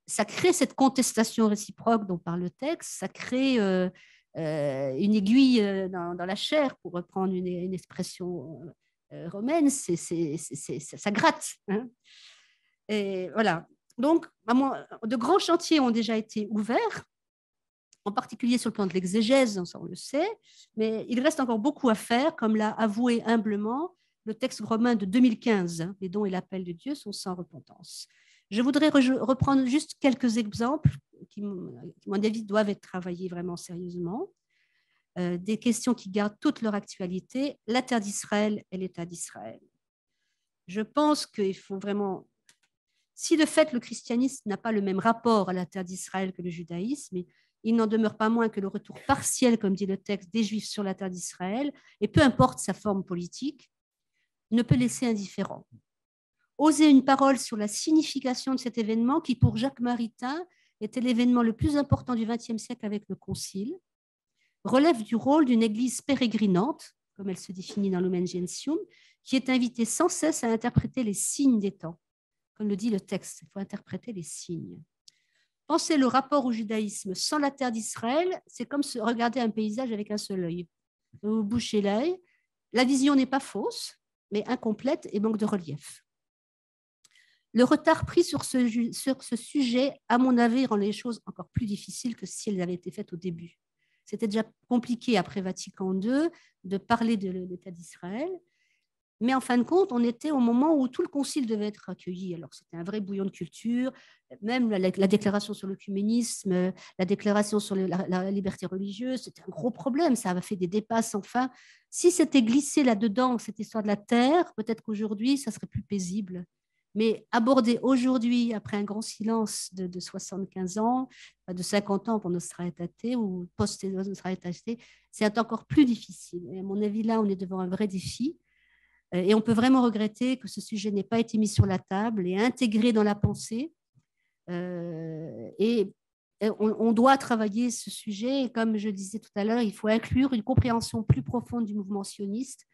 [SPEAKER 1] ça crée cette contestation réciproque dont parle le texte, ça crée une aiguille dans la chair, pour reprendre une expression romaine, ça gratte. Hein. Et voilà. Donc, de grands chantiers ont déjà été ouverts, en particulier sur le plan de l'exégèse, ça on le sait, mais il reste encore beaucoup à faire, comme l'a avoué humblement le texte romain de 2015, les dons et l'appel de Dieu sont sans repentance. Je voudrais reprendre juste quelques exemples qui, à mon avis, doivent être travaillés vraiment sérieusement. des questions qui gardent toute leur actualité, la terre d'Israël et l'État d'Israël. Je pense qu'il faut vraiment... Si de fait le christianisme n'a pas le même rapport à la terre d'Israël que le judaïsme, il n'en demeure pas moins que le retour partiel, comme dit le texte, des Juifs sur la terre d'Israël, et peu importe sa forme politique, ne peut laisser indifférent. Oser une parole sur la signification de cet événement qui, pour Jacques Maritain, était l'événement le plus important du XXe siècle avec le Concile, relève du rôle d'une église pérégrinante, comme elle se définit dans Lumen Gentium, qui est invitée sans cesse à interpréter les signes des temps. Comme le dit le texte, il faut interpréter les signes. Penser le rapport au judaïsme sans la terre d'Israël, c'est comme regarder un paysage avec un seul œil. Vous bouchez l'œil, la vision n'est pas fausse, mais incomplète et manque de relief. Le retard pris sur ce sujet, à mon avis, rend les choses encore plus difficiles que si elles avaient été faites au début. C'était déjà compliqué après Vatican II de parler de l'État d'Israël. Mais en fin de compte, on était au moment où tout le concile devait être accueilli. Alors, c'était un vrai bouillon de culture, même la déclaration sur l'œcuménisme, la déclaration sur la liberté religieuse, c'était un gros problème. Ça avait fait des débats sans fin. Si c'était glissé là-dedans, cette histoire de la terre, peut-être qu'aujourd'hui, ça serait plus paisible. Mais aborder aujourd'hui, après un grand silence de 75 ans, de 50 ans pour Nostra Aetate ou post-Nostra Aetate, c'est encore plus difficile. Et à mon avis, là, on est devant un vrai défi. Et on peut vraiment regretter que ce sujet n'ait pas été mis sur la table et intégré dans la pensée. Et on doit travailler ce sujet. Et comme je disais tout à l'heure, il faut inclure une compréhension plus profonde du mouvement sioniste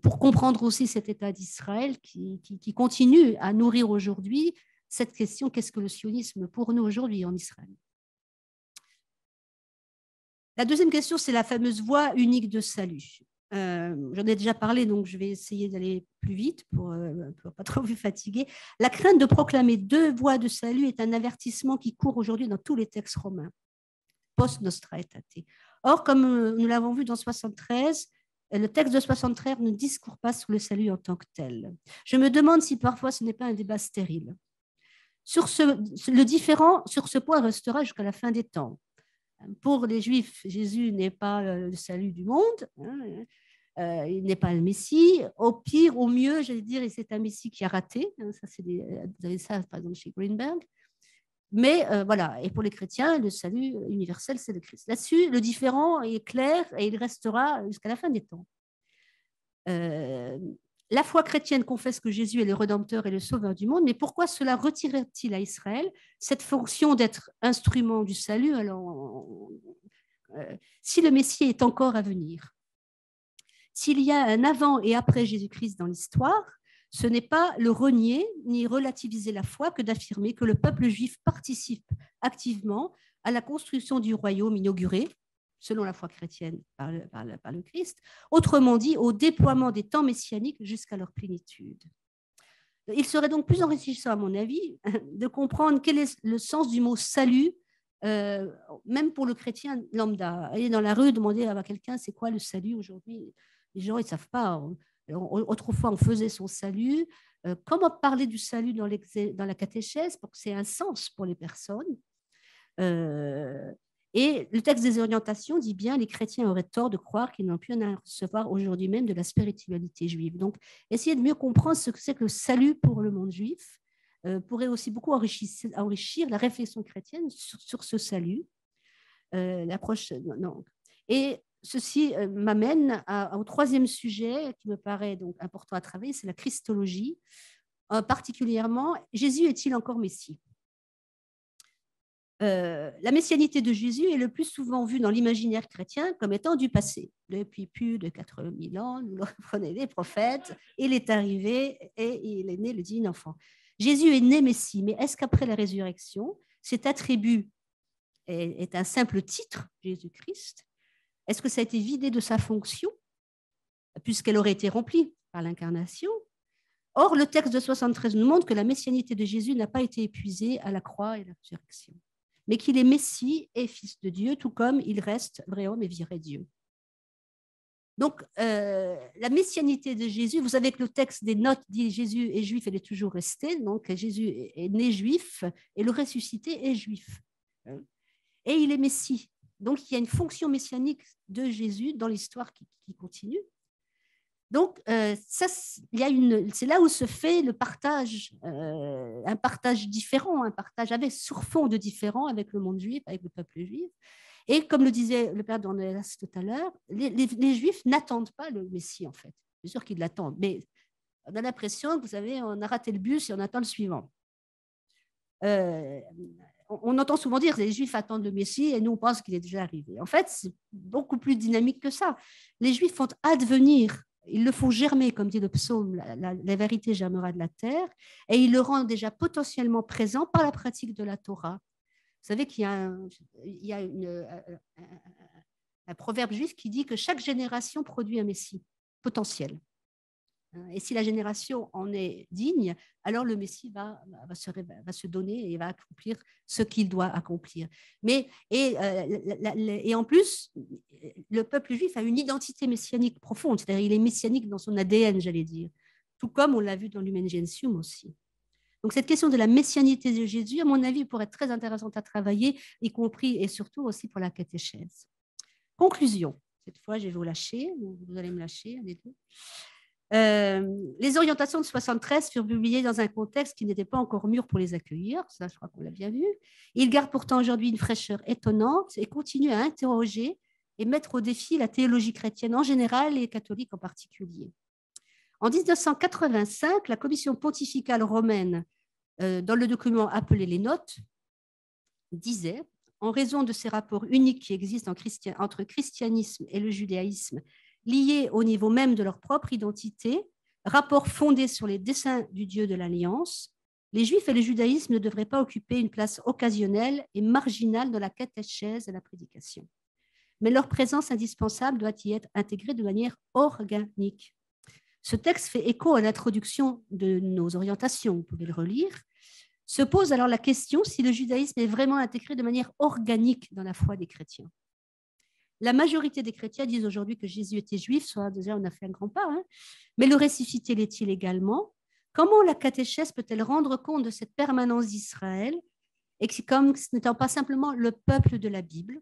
[SPEAKER 1] pour comprendre aussi cet État d'Israël qui continue à nourrir aujourd'hui cette question, qu'est-ce que le sionisme pour nous aujourd'hui en Israël? La deuxième question, c'est la fameuse voie unique de salut. J'en ai déjà parlé, donc je vais essayer d'aller plus vite pour pas trop vous fatiguer. La crainte de proclamer deux voies de salut est un avertissement qui court aujourd'hui dans tous les textes romains, post-Nostra Aetate. Or, comme nous l'avons vu dans 73, le texte de 73 ne discourt pas sur le salut en tant que tel. Je me demande si parfois ce n'est pas un débat stérile. Le différent sur ce point restera jusqu'à la fin des temps. Pour les Juifs, Jésus n'est pas le salut du monde, il n'est pas le Messie. Au pire, au mieux, j'allais dire, c'est un Messie qui a raté. Ça, vous avez ça, par exemple, chez Greenberg. Mais voilà, et pour les chrétiens, le salut universel, c'est le Christ. Là-dessus, le différent est clair et il restera jusqu'à la fin des temps. La foi chrétienne confesse que Jésus est le Rédempteur et le Sauveur du monde, mais pourquoi cela retirait-il à Israël cette fonction d'être instrument du salut si le Messie est encore à venir? S'il y a un avant et après Jésus-Christ dans l'histoire, ce n'est pas le renier ni relativiser la foi que d'affirmer que le peuple juif participe activement à la construction du royaume inauguré, selon la foi chrétienne par le Christ, autrement dit, au déploiement des temps messianiques jusqu'à leur plénitude. Il serait donc plus enrichissant, à mon avis, de comprendre quel est le sens du mot salut, même pour le chrétien lambda. Aller dans la rue, demander à quelqu'un c'est quoi le salut aujourd'hui, les gens, ils ne savent pas. Autrefois, on faisait son salut. Comment parler du salut dans la catéchèse pour que c'est un sens pour les personnes? Et le texte des orientations dit bien les chrétiens auraient tort de croire qu'ils n'ont pu en recevoir aujourd'hui même de la spiritualité juive. Donc, essayer de mieux comprendre ce que c'est que le salut pour le monde juif pourrait aussi beaucoup enrichir la réflexion chrétienne sur ce salut. L'approche, non. Et ceci m'amène au troisième sujet qui me paraît donc important à travailler, c'est la christologie. Particulièrement, Jésus est-il encore Messie? La messianité de Jésus est le plus souvent vue dans l'imaginaire chrétien comme étant du passé. Depuis plus de 4000 ans, nous prenons les prophètes, il est arrivé et il est né le digne enfant. Jésus est né Messie, mais est-ce qu'après la résurrection, cet attribut est un simple titre, Jésus-Christ? Est-ce que ça a été vidé de sa fonction, puisqu'elle aurait été remplie par l'incarnation? Or, le texte de 73 nous montre que la messianité de Jésus n'a pas été épuisée à la croix et à la résurrection, mais qu'il est Messie et Fils de Dieu, tout comme il reste vrai homme et vrai Dieu. Donc, la messianité de Jésus, vous savez que le texte des notes dit Jésus est juif, elle est toujours restée, donc Jésus est né juif et le ressuscité est juif. Et il est Messie. Donc, il y a une fonction messianique de Jésus dans l'histoire qui continue. Donc, c'est là où se fait le partage, un partage différent, un partage avec, sur fond de différent avec le monde juif, avec le peuple juif. Et comme le disait le père Dornelas tout à l'heure, les Juifs n'attendent pas le Messie, en fait. C'est sûr qu'ils l'attendent, mais on a l'impression que, vous savez, on a raté le bus et on attend le suivant. On entend souvent dire que les Juifs attendent le Messie et nous, on pense qu'il est déjà arrivé. En fait, c'est beaucoup plus dynamique que ça. Les Juifs font advenir, ils le font germer, comme dit le psaume, la vérité germera de la terre, et ils le rendent déjà potentiellement présent par la pratique de la Torah. Vous savez qu'il y a un proverbe juif qui dit que chaque génération produit un Messie potentiel. Et si la génération en est digne, alors le Messie va se donner et va accomplir ce qu'il doit accomplir. Et en plus, le peuple juif a une identité messianique profonde, c'est-à-dire il est messianique dans son ADN, j'allais dire, tout comme on l'a vu dans l'Humain Gentium aussi. Donc cette question de la messianité de Jésus, à mon avis, pourrait être très intéressante à travailler, y compris et surtout aussi pour la catéchèse. Conclusion. Cette fois, je vais vous lâcher, vous allez me lâcher, les deux. Les orientations de 73 furent publiées dans un contexte qui n'était pas encore mûr pour les accueillir, ça je crois qu'on l'a bien vu. Ils gardent pourtant aujourd'hui une fraîcheur étonnante et continuent à interroger et mettre au défi la théologie chrétienne en général et catholique en particulier. En 1985, la commission pontificale romaine, dans le document appelé les Notes, disait, en raison de ces rapports uniques qui existent entre christianisme et le judaïsme, liés au niveau même de leur propre identité, rapport fondé sur les desseins du Dieu de l'Alliance, les Juifs et le judaïsme ne devraient pas occuper une place occasionnelle et marginale dans la catéchèse et la prédication. Mais leur présence indispensable doit y être intégrée de manière organique. Ce texte fait écho à l'introduction de nos orientations, vous pouvez le relire. Se pose alors la question si le judaïsme est vraiment intégré de manière organique dans la foi des chrétiens. La majorité des chrétiens disent aujourd'hui que Jésus était juif, soit déjà on a fait un grand pas, mais le ressuscité l'est-il également? Comment la catéchèse peut-elle rendre compte de cette permanence d'Israël et comme ce n'étant pas simplement le peuple de la Bible?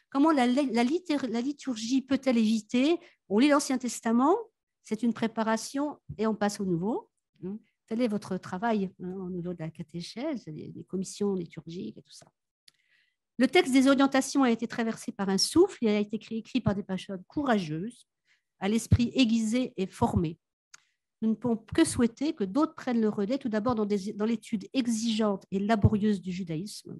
[SPEAKER 1] Comment la liturgie peut-elle éviter? On lit l'Ancien Testament, c'est une préparation et on passe au Nouveau. Tel est votre travail au niveau de la catéchèse, les commissions liturgiques et tout ça. Le texte des orientations a été traversé par un souffle et a été écrit par des personnes courageuses, à l'esprit aiguisé et formé. Nous ne pouvons que souhaiter que d'autres prennent le relais, tout d'abord dans l'étude exigeante et laborieuse du judaïsme,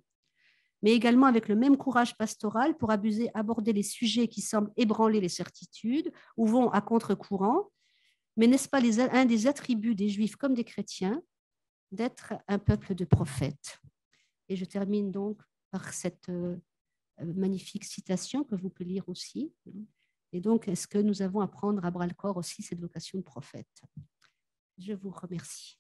[SPEAKER 1] mais également avec le même courage pastoral pour aborder les sujets qui semblent ébranler les certitudes ou vont à contre-courant. Mais n'est-ce pas un des attributs des Juifs comme des chrétiens d'être un peuple de prophètes? Et je termine donc par cette magnifique citation que vous pouvez lire aussi. Et donc, est-ce que nous avons à prendre à bras-le-corps aussi cette vocation de prophète? Je vous remercie.